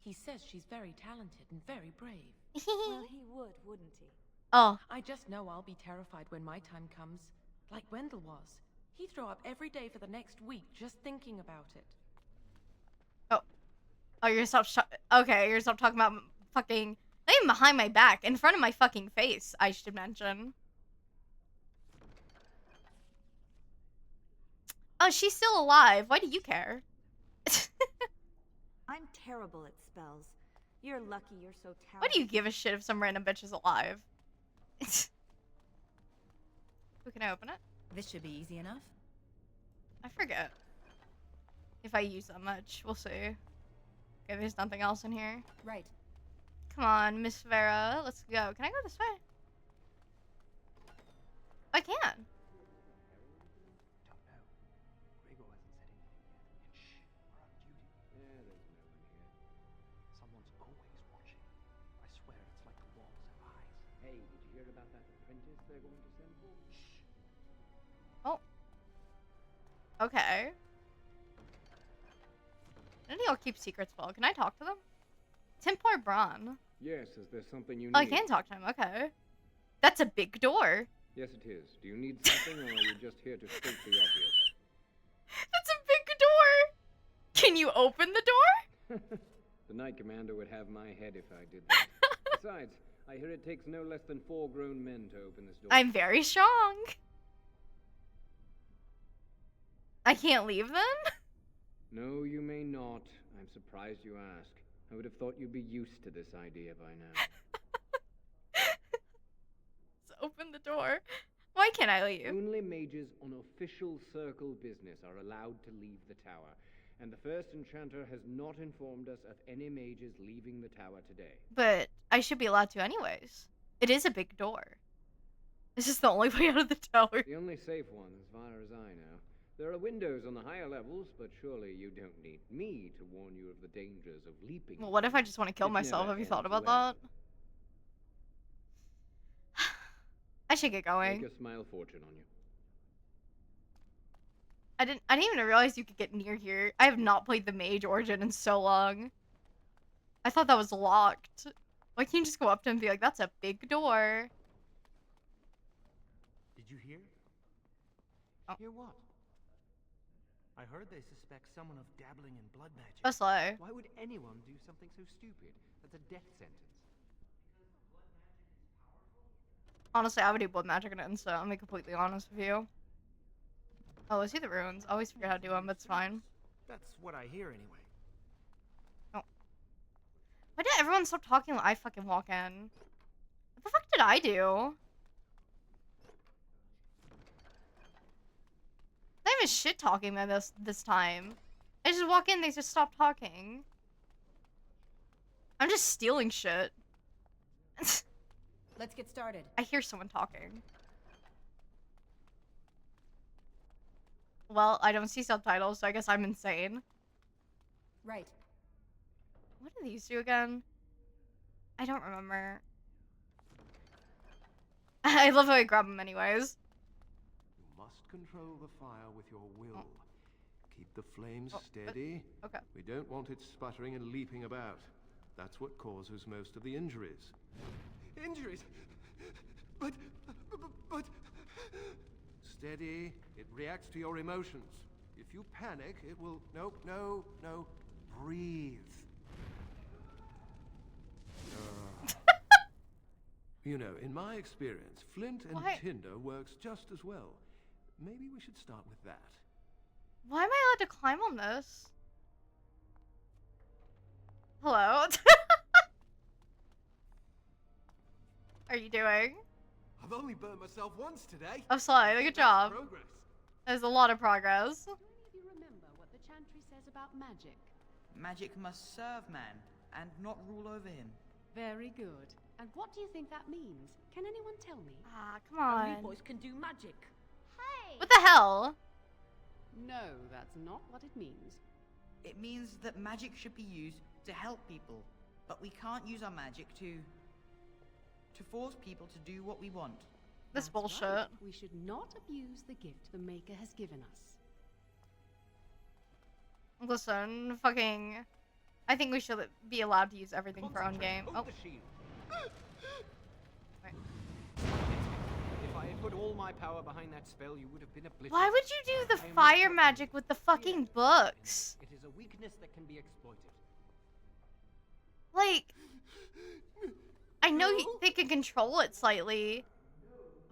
He says she's very talented and very brave. Well, he would, wouldn't he? Oh. I just know I'll be terrified when my time comes. Like Wendell was. He'd throw up every day for the next week just thinking about it. Oh, you're gonna stop okay, you're gonna stop talking about fucking... Not even behind my back. In front of my fucking face, I should mention. Oh, she's still alive. Why do you care? I'm terrible at spells. You're lucky you're so talented. Why do you give a shit if some random bitch is alive? Who can I open it? This should be easy enough. I forget. If I use that much. We'll see. Okay, there's nothing else in here. Right. Come on, Miss Vera. Let's go. Can I go this way? I can. Oh. Okay. I don't think I'll keep secrets well. Can I talk to them? Templar Braun. Yes, is there something you need? Oh, I can talk to him. Okay. That's a big door. Yes, it is. Do you need something, or are you just here to state the obvious? That's a big door. Can you open the door? The Knight Commander would have my head if I did that. Besides, I hear it takes no less than 4 grown men to open this door. I'm very strong. I can't leave then? No, you may not. I'm surprised you ask. I would have thought you'd be used to this idea by now. Let's open the door. Why can't I leave? Only mages on official circle business are allowed to leave the tower, and the first enchanter has not informed us of any mages leaving the tower today. But I should be allowed to anyways. It is a big door. This is the only way out of the tower. The only safe one, as far as I know. There are windows on the higher levels, but surely you don't need me to warn you of the dangers of leaping. Well, what if I just want to kill myself? Have you thought about that? I should get going. Make a smile fortune on you. I didn't even realize you could get near here. I have not played the Mage Origin in so long. I thought that was locked. Why can't you just go up to him and be like, that's a big door? Did you hear? Oh. Hear what? I heard they suspect someone of dabbling in blood magic. That's slow. Why would anyone do something so stupid? That's a death sentence. Honestly, I would do blood magic in an instant. I'll be completely honest with you. Oh, is he the runes? I always forget how to do them, but it's fine. That's what I hear anyway. Oh. Why did everyone stop talking when I fucking walk in? What the fuck did I do? Not even shit talking by this time. I just walk in, they just stop talking. I'm just stealing shit. Let's get started. I hear someone talking. Well, I don't see subtitles, so I guess I'm insane. Right. What do these do again? I don't remember. I love how I grab them anyways. You must control the fire with your will. Keep the flames steady. Okay. We don't want it sputtering and leaping about. That's what causes most of the injuries. Injuries? But... Steady. It reacts to your emotions. If you panic, it will... No. Breathe. You know, in my experience, flint and tinder works just as well. Maybe we should start with that. Why am I allowed to climb on this? Hello? Are you doing? I've only burned myself once today. Oh, sorry. Good job. Progress. There's a lot of progress. Do any of you remember what the chantry says about magic? Magic must serve man, and not rule over him. Very good. And what do you think that means? Can anyone tell me? Ah, come on. Only boys can do magic. Hey! What the hell? No, that's not what it means. It means that magic should be used to help people, but we can't use our magic to force people to do what we want. This That's bullshit. Right. We should not abuse the gift the Maker has given us. Listen, fucking... I think we should be allowed to use everything for our own game. Oh. If I had put all my power behind that spell, you would have been obliterated. Why would you do the fire magic with the fucking books? It is a weakness that can be exploited. Like... I know they can control it slightly,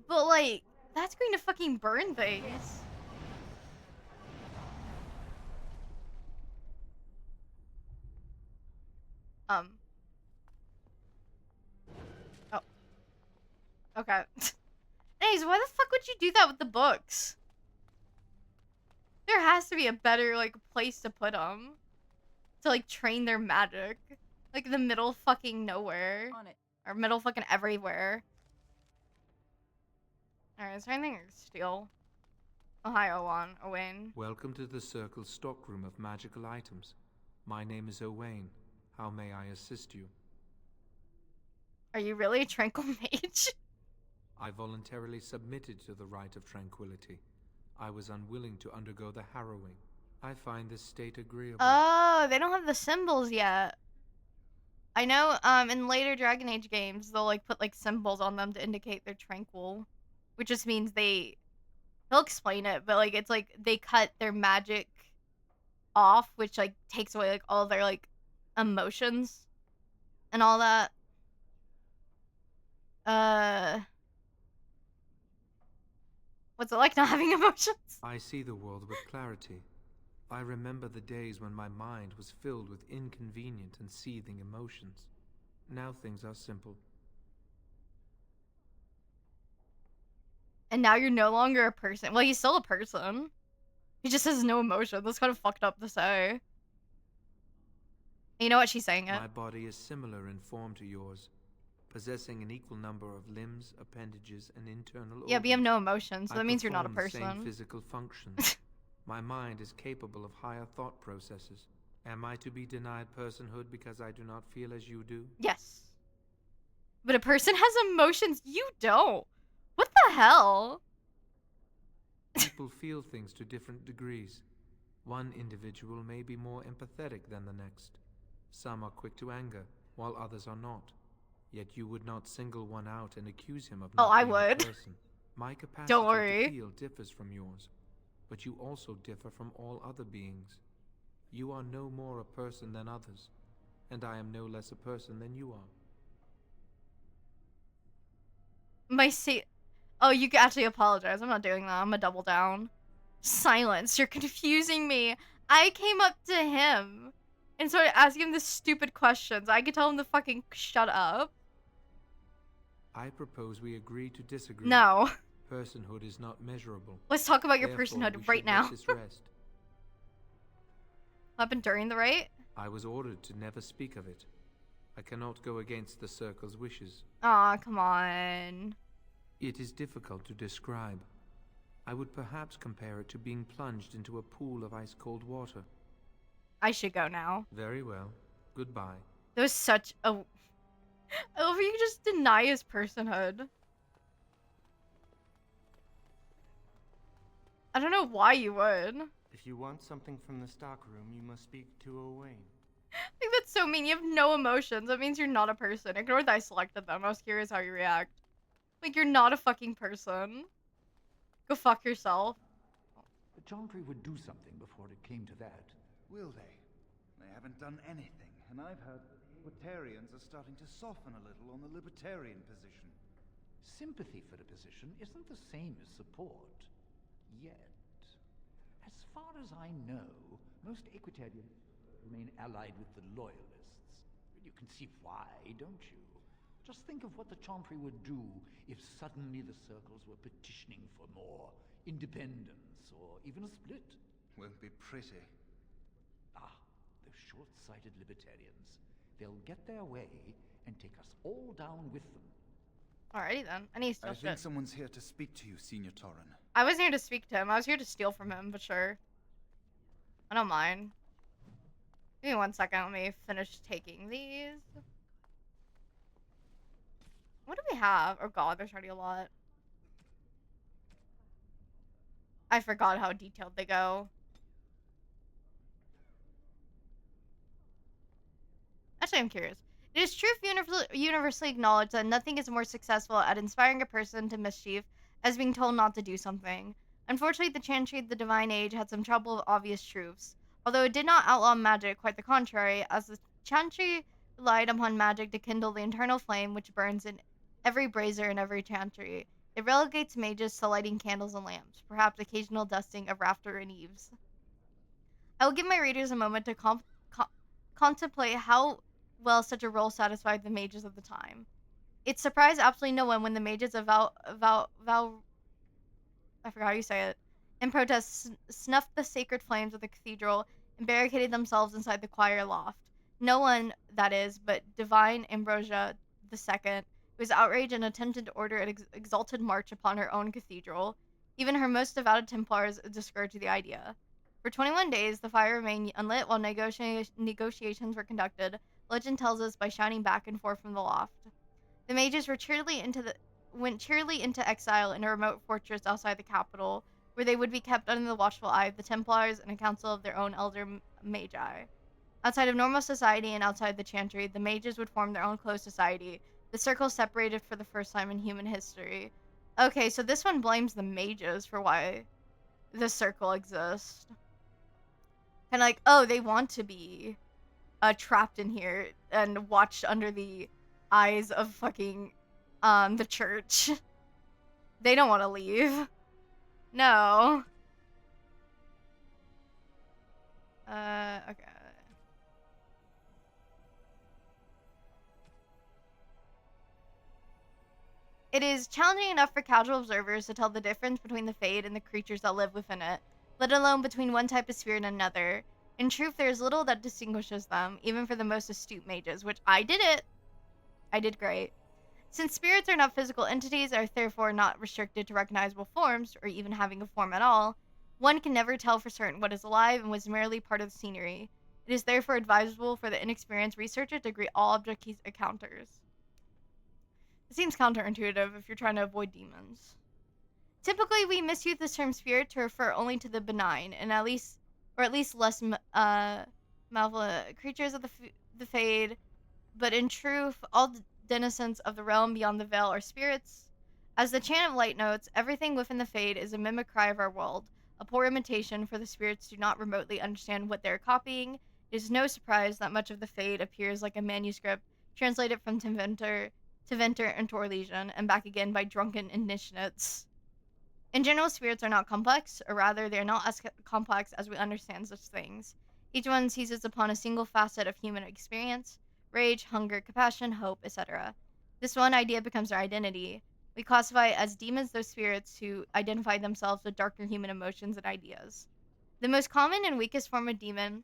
but like, that's going to fucking burn things. Oh. Okay. Anyways, why the fuck would you do that with the books? There has to be a better, like, place to put them. To, like, train their magic. Like, the middle fucking nowhere. On it. Or middle fucking everywhere. Alright, is there anything I can steal? Oh, hi, Owain. Welcome to the Circle stockroom of magical items. My name is Owain. How may I assist you? Are you really a tranquil mage? I voluntarily submitted to the rite of tranquility. I was unwilling to undergo the harrowing. I find this state agreeable. Oh, they don't have the symbols yet. I know, in later Dragon Age games, they'll, like, put, like, symbols on them to indicate they're tranquil. Which just means they'll explain it, but, like, it's, like, they cut their magic off, which, like, takes away, like, all their, like, emotions and all that. What's it like not having emotions? I see the world with clarity. I remember the days when my mind was filled with inconvenient and seething emotions. Now things are simple. And now you're no longer a person. Well, he's still a person. He just has no emotion. That's kind of fucked up to say. You know what? She's saying it. My body is similar in form to yours, possessing an equal number of limbs, appendages, and internal organs. Yeah, but you have no emotion, so that means you're not a perform the person. same physical functions. My mind is capable of higher thought processes. Am I to be denied personhood because I do not feel as you do? Yes. But a person has emotions. You don't. What the hell? People feel things to different degrees. One individual may be more empathetic than the next. Some are quick to anger, while others are not. Yet you would not single one out and accuse him of not Oh, I being would. a person. My capacity Don't worry. to feel differs from yours. but you also differ from all other beings. You are no more a person than others, and I am no less a person than you are. Oh, you can actually apologize. I'm not doing that. I'm gonna double down. Silence. You're confusing me. I came up to him and started asking him the stupid questions. I could tell him to fucking shut up. I propose we agree to disagree. No. Personhood is not measurable. Let's talk about your Therefore, personhood we right should now. let this rest. What happened during the rite? I was ordered to never speak of it. I cannot go against the Circle's wishes. Aw, come on. It is difficult to describe. I would perhaps compare it to being plunged into a pool of ice-cold water. I should go now. Very well. Goodbye. That was such a... I love how you just deny his personhood. I don't know why you would. If you want something from the stockroom, you must speak to Owain. I think that's so mean. You have no emotions. That means you're not a person. Ignore that I selected them. I was curious how you react. Like, you're not a fucking person. Go fuck yourself. The Chantry would do something before it came to that. Will they? They haven't done anything, and I've heard that the Libertarians are starting to soften a little on the Libertarian position. Sympathy for the position isn't the same as support. Yet. As far as I know, most Equitarians remain allied with the Loyalists. You can see why, don't you? Just think of what the Chantry would do if suddenly the Circles were petitioning for more independence, or even a split. Won't be pretty. Ah, those short-sighted Libertarians. They'll get their way and take us all down with them. Alrighty then. I need to steal I shit. think someone's here to speak to you, Senior Torren. I wasn't here to speak to him. I was here to steal from him, but sure. I don't mind. Give me 1 second. Let me finish taking these. What do we have? Oh god, there's already a lot. I forgot how detailed they go. Actually, I'm curious. It is truth universally acknowledged that nothing is more successful at inspiring a person to mischief as being told not to do something. Unfortunately, the Chantry of the Divine Age had some trouble with obvious truths. Although it did not outlaw magic, quite the contrary, as the Chantry relied upon magic to kindle the internal flame which burns in every brazier in every Chantry. It relegates mages to lighting candles and lamps, perhaps occasional dusting of rafter and eaves. I will give my readers a moment to contemplate how well such a role satisfied the mages of the time. It surprised absolutely no one when the mages of I forgot how you say it, in protest snuffed the sacred flames of the cathedral and barricaded themselves inside the choir loft. No one, that is, but divine Ambrosia II, who was outraged and attempted to order an exalted march upon her own cathedral. Even her most devoted Templars discouraged the idea. For 21 days, the fire remained unlit while negotiations were conducted, legend tells us, by shouting back and forth from the loft. The mages went cheerily into exile in a remote fortress outside the capital, where they would be kept under the watchful eye of the Templars and a council of their own elder magi. Outside of normal society and outside the Chantry, the mages would form their own closed society, the circle separated for the first time in human history. Okay, so this one blames the mages for why the circle exists. And like, oh, they want to be trapped in here and watched under the eyes of fucking the church. They don't want to leave. No. Okay. It is challenging enough for casual observers to tell the difference between the Fade and the creatures that live within it, let alone between one type of spirit and another. In truth, there is little that distinguishes them, even for the most astute mages, which I did it. I did great. Since spirits are not physical entities, are therefore not restricted to recognizable forms, or even having a form at all, one can never tell for certain what is alive and what is merely part of the scenery. It is therefore advisable for the inexperienced researcher to greet all object he encounters. It seems counterintuitive if you're trying to avoid demons. Typically, we misuse this term spirit to refer only to the benign, and at least less malevolent creatures of the Fade, but in truth, all denizens of the realm beyond the veil are spirits. As the chant of light notes, everything within the Fade is a mimic cry of our world, a poor imitation, for the spirits do not remotely understand what they are copying. It is no surprise that much of the Fade appears like a manuscript translated from Tevinter into Orlesian and back again by drunken initiates. In general, spirits are not complex, or rather, they are not as complex as we understand such things. Each one seizes upon a single facet of human experience: rage, hunger, compassion, hope, etc. This one idea becomes their identity. We classify as demons those spirits who identify themselves with darker human emotions and ideas. The most common and weakest form of demon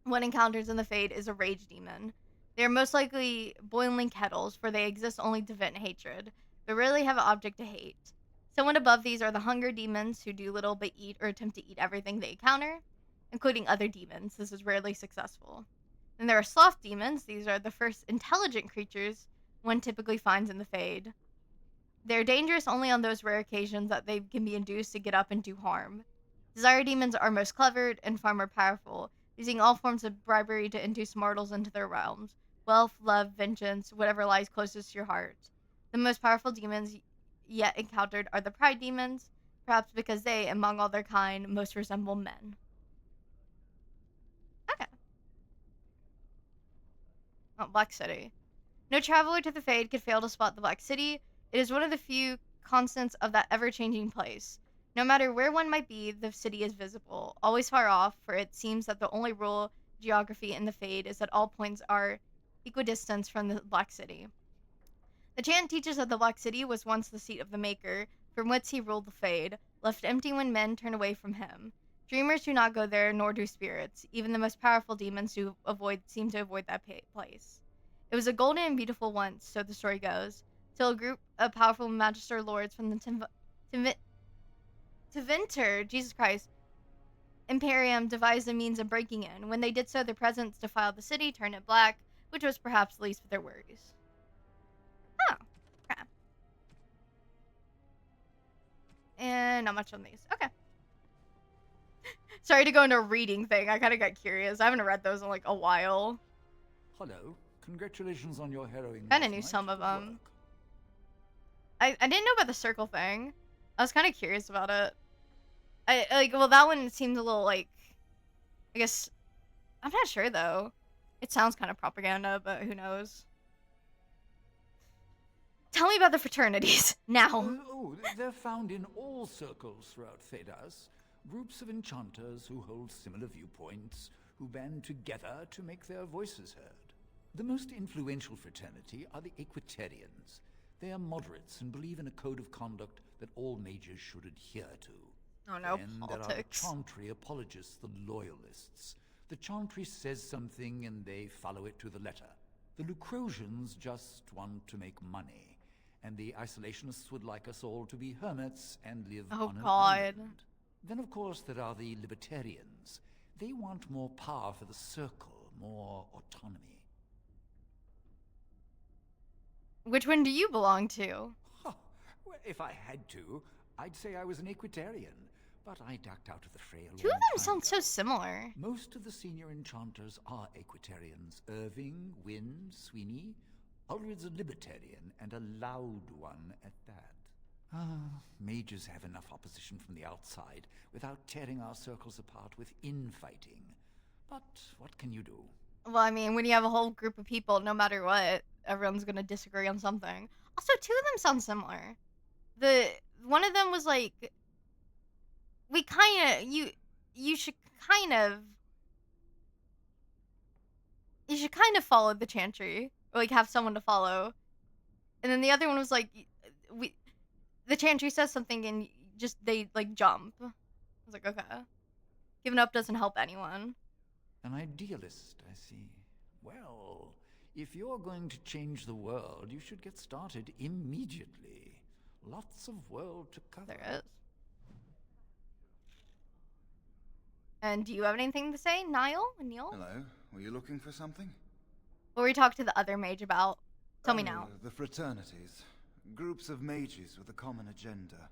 one encounters in the Fade is a rage demon. They are most likely boiling kettles, for they exist only to vent hatred, but rarely have an object to hate. Somewhat above these are the hunger demons, who do little but eat or attempt to eat everything they encounter, including other demons. This is rarely successful. Then there are sloth demons. These are the first intelligent creatures one typically finds in the Fade. They're dangerous only on those rare occasions that they can be induced to get up and do harm. Desire demons are most clever and far more powerful, using all forms of bribery to induce mortals into their realms: wealth, love, vengeance, whatever lies closest to your heart. The most powerful demons yet encountered are the pride demons, perhaps because they, among all their kind, most resemble men. Okay. Oh, Black City. No traveler to the Fade could fail to spot the Black City. It is one of the few constants of that ever-changing place. No matter where one might be, the city is visible, always far off, for it seems that the only rule geography in the Fade is that all points are equidistant from the Black City. The chant teaches that the Black City was once the seat of the Maker, from whence he ruled the Fade, left empty when men turn away from him. Dreamers do not go there, nor do spirits. Even the most powerful demons seem to avoid that place. It was a golden and beautiful once, so the story goes, till a group of powerful magister lords from the Tevinter, Jesus Christ, Imperium devised a means of breaking in. When they did so, their presence defiled the city, turned it black, which was perhaps the least of their worries. Oh, crap. And not much on these. Okay. Sorry to go into a reading thing. I kind of got curious. I haven't read those in like a while. Hello. Congratulations on your harrowing. Kind of knew some of them. I didn't know about the circle thing. I was kind of curious about it. That one seemed a little like, I guess, I'm not sure though. It sounds kind of propaganda, but who knows? Tell me about the fraternities now. They're found in all circles throughout Thedas. Groups of enchanters who hold similar viewpoints, who band together to make their voices heard. The most influential fraternity are the Equitarians. They are moderates and believe in a code of conduct that all mages should adhere to. Oh no, then politics. There are the Chantry apologists, the Loyalists. The Chantry says something and they follow it to the letter. The Lucrosians just want to make money, and the Isolationists would like us all to be hermits and live on an island. Then of course there are the Libertarians. They want more power for the Circle, more autonomy. Which one do you belong to? Well, if I had to, I'd say I was an Equitarian, but I ducked out of the fray a long Two of them time sound ago. so similar. Most of the senior enchanters are Equitarians. Irving, Wynne, Sweeney. Ulrid's a Libertarian, and a loud one at that. Mages have enough opposition from the outside without tearing our circles apart with infighting. But what can you do? Well, I mean, when you have a whole group of people, no matter what, everyone's gonna disagree on something. Also, two of them sound similar. One of them was like, we kind of you should kind of follow the chantry, or like have someone to follow. And then the other one was like, the chantry says something and they like jump. I was like, okay, giving up doesn't help anyone. An idealist, I see. Well, if you're going to change the world, you should get started immediately. Lots of world to cover. There is. And do you have anything to say, Neil? Hello. Were you looking for something? What were you talking to the other mage about? Tell me now. The fraternities. Groups of mages with a common agenda.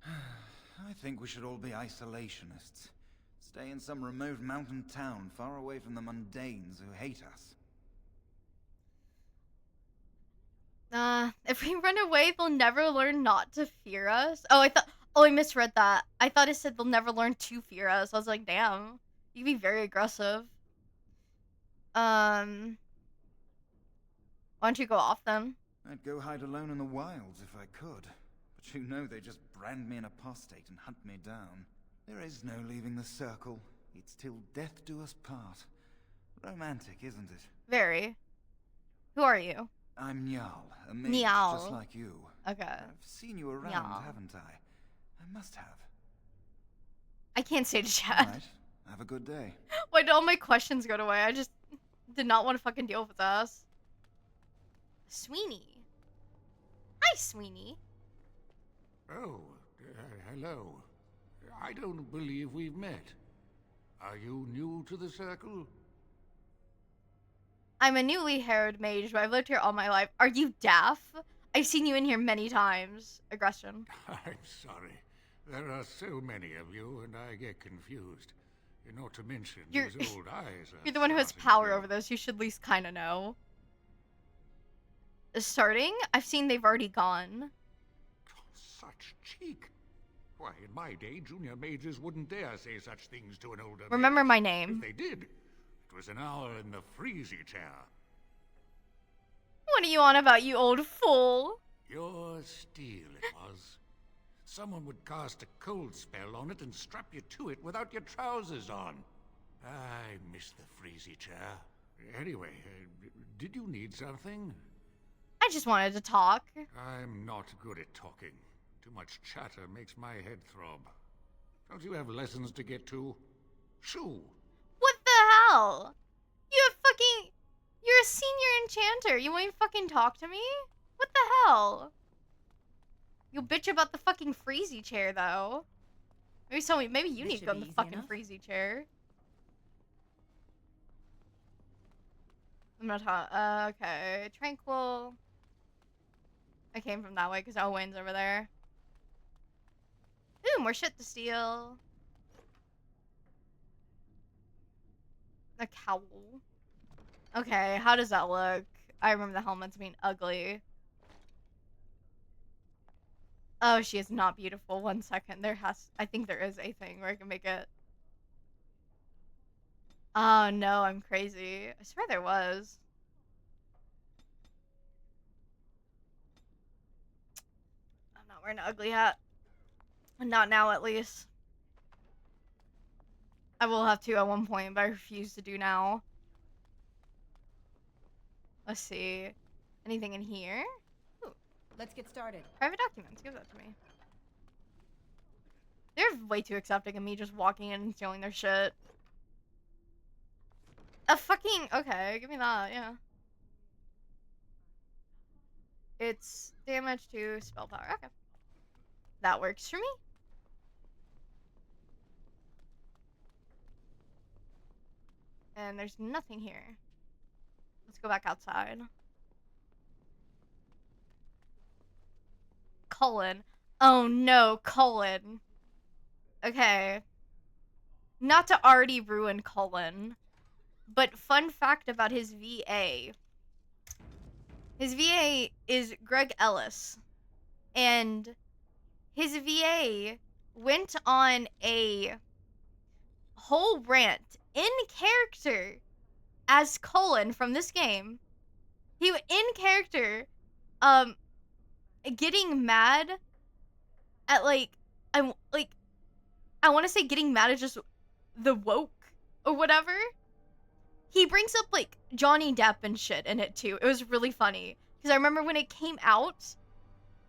I think we should all be isolationists. Stay in some remote mountain town, far away from the mundanes who hate us. If we run away, they'll never learn not to fear us. Oh, Oh, I misread that. I thought it said they'll never learn to fear us. I was like, damn. You can be very aggressive. Why don't you go off then? I'd go hide alone in the wilds if I could. But you know they just brand me an apostate and hunt me down. There is no leaving the circle. It's till death do us part. Romantic, isn't it? Very. Who are you? I'm Njal, a mage Njal. just like you. Okay. I've seen you around, Njal. haven't I? I must have. I can't say to chat. Alright, have a good day. Why did all my questions go away? I just did not want to fucking deal with us. Sweeney. Hi, Sweeney. Oh, hello. I don't believe we've met. Are you new to the circle? I'm a newly haired mage, but I've lived here all my life. Are you deaf? I've seen you in here many times. Aggression. I'm sorry. There are so many of you, and I get confused. Not to mention these old eyes. You're the one who has power over this. You should at least kind of know. Starting? I've seen they've already gone. Such cheek. Why, in my day, junior mages wouldn't dare say such things to an older Remember mage. my name. If they did, it was an hour in the freezy chair. What are you on about, you old fool? Your steel, it was. Someone would cast a cold spell on it and strap you to it without your trousers on. I miss the freezy chair. Anyway, did you need something? I just wanted to talk. I'm not good at talking. Too much chatter makes my head throb. Don't you have lessons to get to? Shoo! What the hell? You're a senior enchanter. You won't even fucking talk to me? What the hell? You'll bitch about the fucking freezy chair, though. Maybe you need to go in the fucking freezy chair. I'm not talking. Okay. Tranquil. I came from that way because Owen's over there. Ooh, more shit to steal. A cowl. Okay, how does that look? I remember the helmets being ugly. Oh, she is not beautiful. 1 second. I think there is a thing where I can make it. Oh no, I'm crazy. I swear there was. I'm not wearing an ugly hat. Not now, at least. I will have to at one point, but I refuse to do now. Let's see. Anything in here? Ooh. Let's get started. Private documents. Give that to me. They're way too accepting of me just walking in and stealing their shit. A fucking... Okay, give me that, yeah. It's damage to spell power. Okay. That works for me. And there's nothing here. Let's go back outside. Cullen. Oh no, Cullen. Okay. Not to already ruin Cullen, but fun fact about his VA. His VA is Greg Ellis. And his VA went on a whole rant in character as Cullen from this game. He in character getting mad at I want to say getting mad at just the woke or whatever. He brings up Johnny Depp and shit in it too. It was really funny because I remember when it came out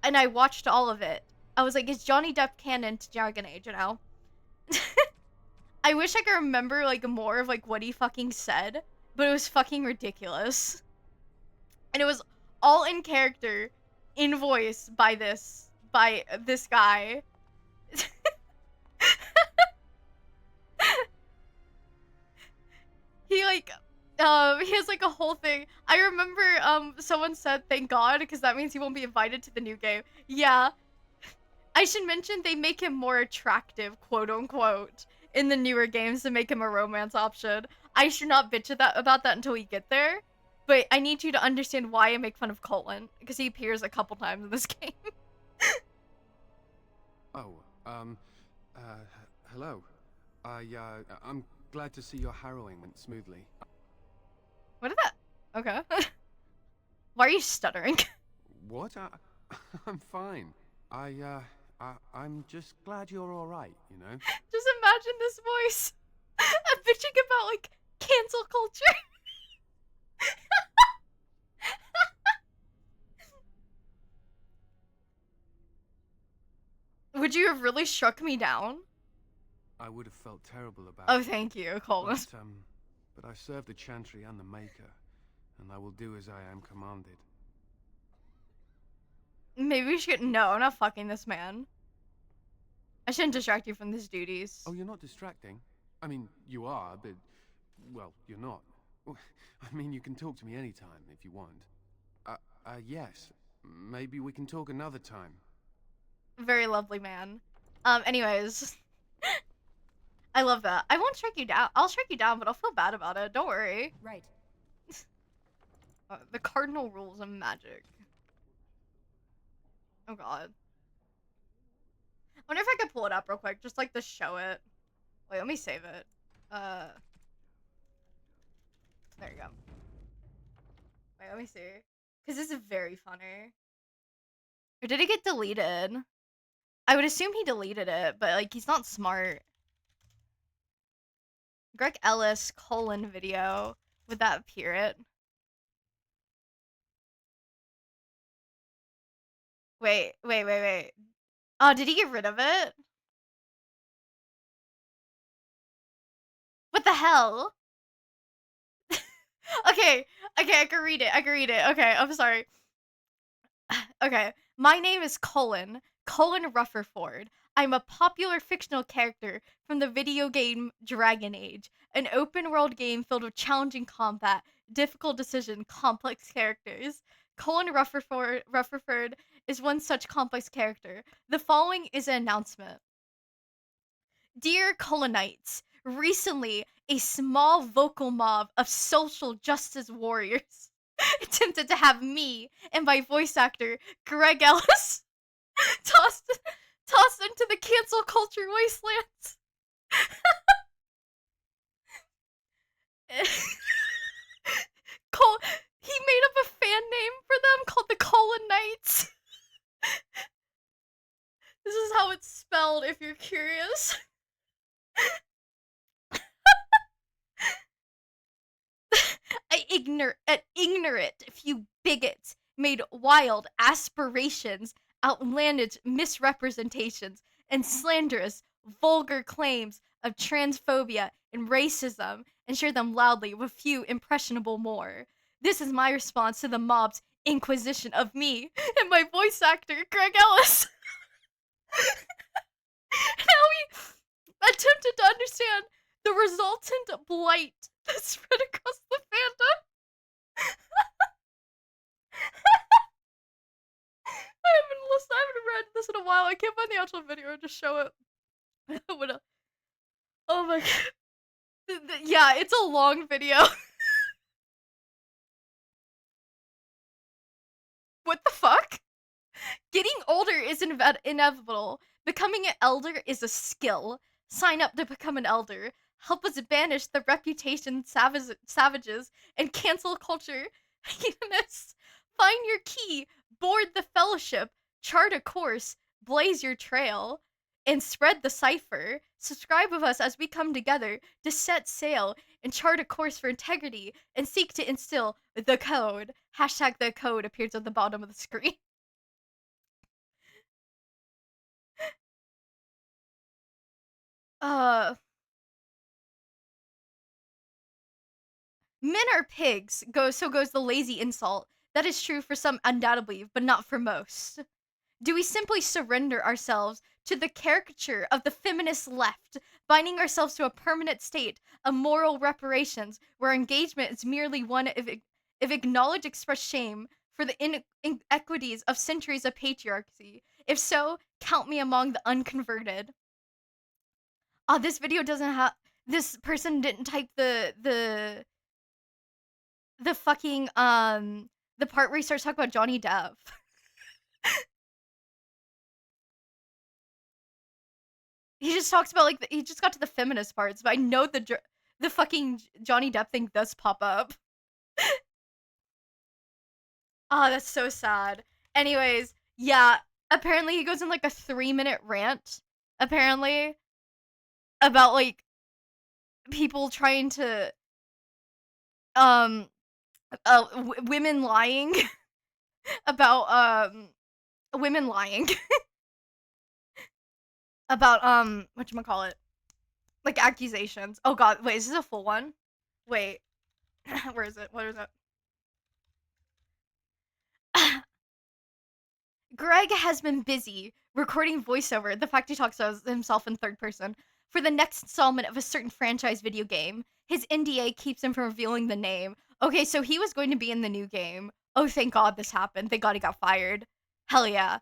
and I watched all of it. I was like, is Johnny Depp canon to Dragon Age, you know? I wish I could remember more of what he fucking said, but it was fucking ridiculous. And it was all in character, in voice by this guy. He he has a whole thing. I remember someone said thank God because that means he won't be invited to the new game. Yeah. I should mention they make him more attractive, quote unquote, in the newer games to make him a romance option. I should not bitch about that until we get there, but I need you to understand why I make fun of Colin because he appears a couple times in this game. Oh, Hello. I'm glad to see your harrowing went smoothly. What did that? Okay. Why are you stuttering? What? I'm fine. I'm just glad you're alright, you know? Just imagine this voice. I'm bitching about, like, cancel culture. Would you have really struck me down? I would have felt terrible about Oh, it. thank you, Colin. But I serve the Chantry and the Maker, and I will do as I am commanded. Maybe we should. No, I'm not fucking this man. I shouldn't distract you from these duties. Oh, you're not distracting? I mean, you are, but... Well, you're not. I mean, you can talk to me anytime, if you want. Yes. Maybe we can talk another time. Very lovely man. Anyways. I love that. I won't strike you down. I'll strike you down, but I'll feel bad about it. Don't worry. Right. The cardinal rules of magic. Oh god. I wonder if I could pull it up real quick, just like to show it. Wait, let me save it. There you go. Wait, let me see. Because this is very funny. Or did it get deleted? I would assume he deleted it, but like he's not smart. Greg Ellis : video. Would that appear it? Wait. Oh, did he get rid of it? What the hell? Okay, I can read it. Okay, I'm sorry. Okay, my name is Colin Rutherford. I'm a popular fictional character from the video game Dragon Age, an open-world game filled with challenging combat, difficult decision, complex characters. Colin Rutherford is one such complex character. The following is an announcement. Dear Colonites, recently a small vocal mob of social justice warriors attempted to have me and my voice actor, Greg Ellis, tossed into the cancel culture wastelands. He made up a fan name for them called the Colin Knights. This is how it's spelled if you're curious. Ignorant few bigots made wild aspirations, outlandish misrepresentations, and slanderous, vulgar claims of transphobia and racism, and shared them loudly with few impressionable more. This is my response to the mob's inquisition of me and my voice actor, Greg Ellis. How we attempted to understand the resultant blight that spread across the fandom. I haven't read this in a while. I can't find the actual video to show it. Oh my god. Yeah, it's a long video. What the fuck? Getting older is inevitable. Becoming an elder is a skill. Sign up to become an elder. Help us banish the reputation savages and cancel culture hedonists. Find your key, board the fellowship, chart a course, blaze your trail, and spread the cipher. Subscribe with us as we come together to set sail and chart a course for integrity and seek to instill the code. Hashtag the code appears at the bottom of the screen. Men are pigs, so goes the lazy insult. That is true for some undoubtedly, but not for most. Do we simply surrender ourselves to the caricature of the feminist left, binding ourselves to a permanent state of moral reparations where engagement is merely one of acknowledged expressed shame for the inequities of centuries of patriarchy? If so, count me among the unconverted. Oh, this video doesn't have... This person didn't type the fucking, the part where he starts talking about Johnny Depp. He just talks about like he just got to the feminist parts, but I know the fucking Johnny Depp thing does pop up. Oh, that's so sad. Anyways, yeah, apparently he goes in like a 3-minute rant, apparently, about like people trying to women lying about women lying about whatchamacallit, like accusations. Oh god, wait, is this a full one? Wait. Where is it? What is it? Greg has been busy recording voiceover, the fact he talks about himself in third person, for the next installment of a certain franchise video game. His NDA keeps him from revealing the name. Okay, so he was going to be in the new game. Oh, thank God this happened. Thank God he got fired. Hell yeah.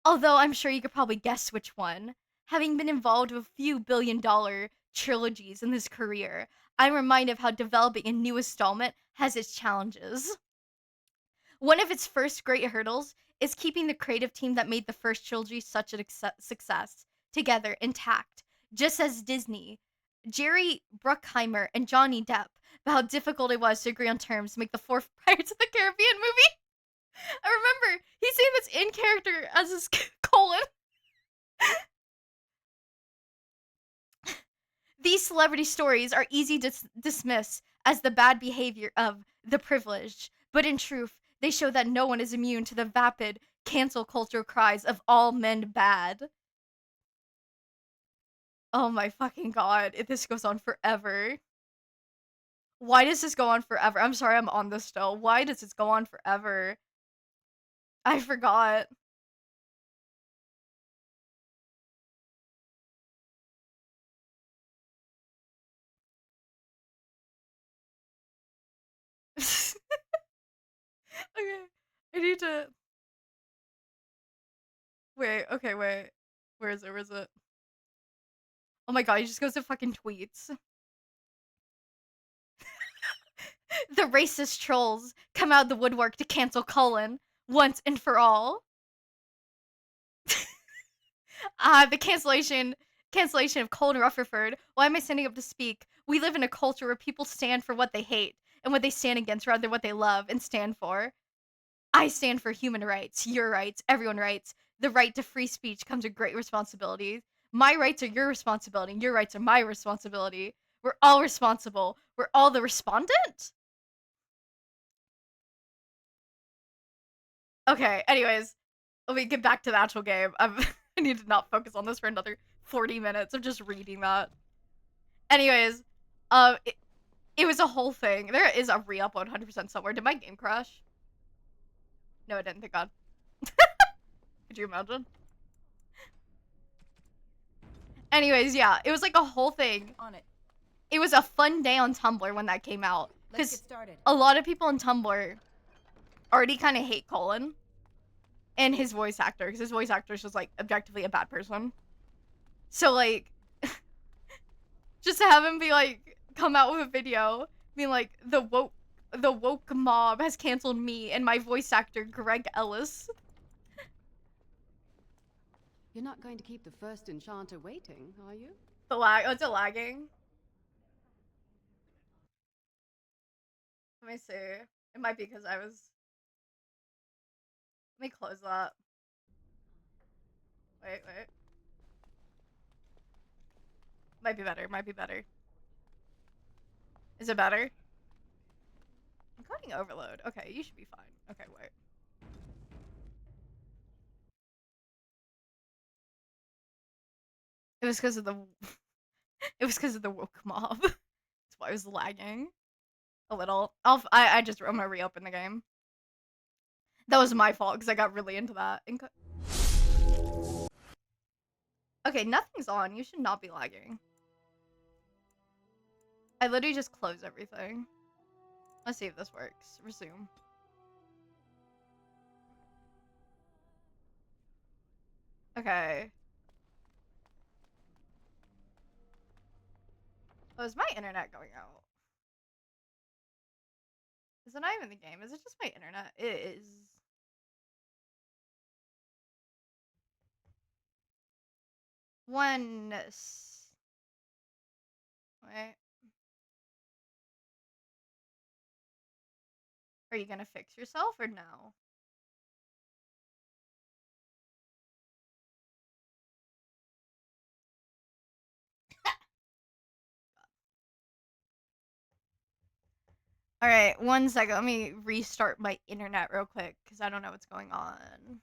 Although I'm sure you could probably guess which one. Having been involved with a few billion-dollar trilogies in his career, I'm reminded of how developing a new installment has its challenges. One of its first great hurdles is keeping the creative team that made the first trilogy such a success together intact, just as Disney, Jerry Bruckheimer, and Johnny Depp, about how difficult it was to agree on terms to make the fourth Pirates of the Caribbean movie. I remember he's saying this in character as his colon. These celebrity stories are easy to dismiss as the bad behavior of the privileged, but in truth, they show that no one is immune to the vapid cancel culture cries of all men bad. Oh my fucking god, this goes on forever. Why does this go on forever? I'm sorry I'm on this still. Why does this go on forever? I forgot. Okay, I need to... Wait, okay, wait. Where is it? Where is it? Oh my god, he just goes to fucking tweets. The racist trolls come out of the woodwork to cancel Cullen once and for all. The cancellation of Colin Rutherford. Why am I standing up to speak? We live in a culture where people stand for what they hate and what they stand against rather than what they love and stand for. I stand for human rights, your rights, everyone's rights. The right to free speech comes with great responsibilities. My rights are your responsibility, and your rights are my responsibility. We're all responsible. We're all the respondent? Okay, anyways, let me get back to the actual game. I need to not focus on this for another 40 minutes of just reading that. Anyways, it was a whole thing. There is a re-upload 100% somewhere. Did my game crash? No, it didn't, thank God. Could you imagine? Anyways, yeah, it was like a whole thing. On it. It was a fun day on Tumblr when that came out. Let's get Because started. a lot of people on Tumblr already kind of hate Colin and his voice actor. Because his voice actor is just, like, objectively a bad person. So, like, just to have him be, like, come out with a video being like, the woke mob has canceled me and my voice actor, Greg Ellis. You're not going to keep the first enchanter waiting, are you? It's a lagging. Let me see. It might be because I was... Let me close that. Wait. Might be better, might be better. Is it better? Encoding overload. Okay, you should be fine. Okay, wait. It was because of the... It was because of the woke mob. That's why I was lagging. A little. I'm gonna reopen the game. That was my fault because I got really into that. Okay, nothing's on. You should not be lagging. I literally just closed everything. Let's see if this works. Resume. Okay. Oh, is my internet going out? Is it not even the game? Is it just my internet? It is. Wait. Are you gonna fix yourself or no? Alright, 1 second. Let me restart my internet real quick, because I don't know what's going on.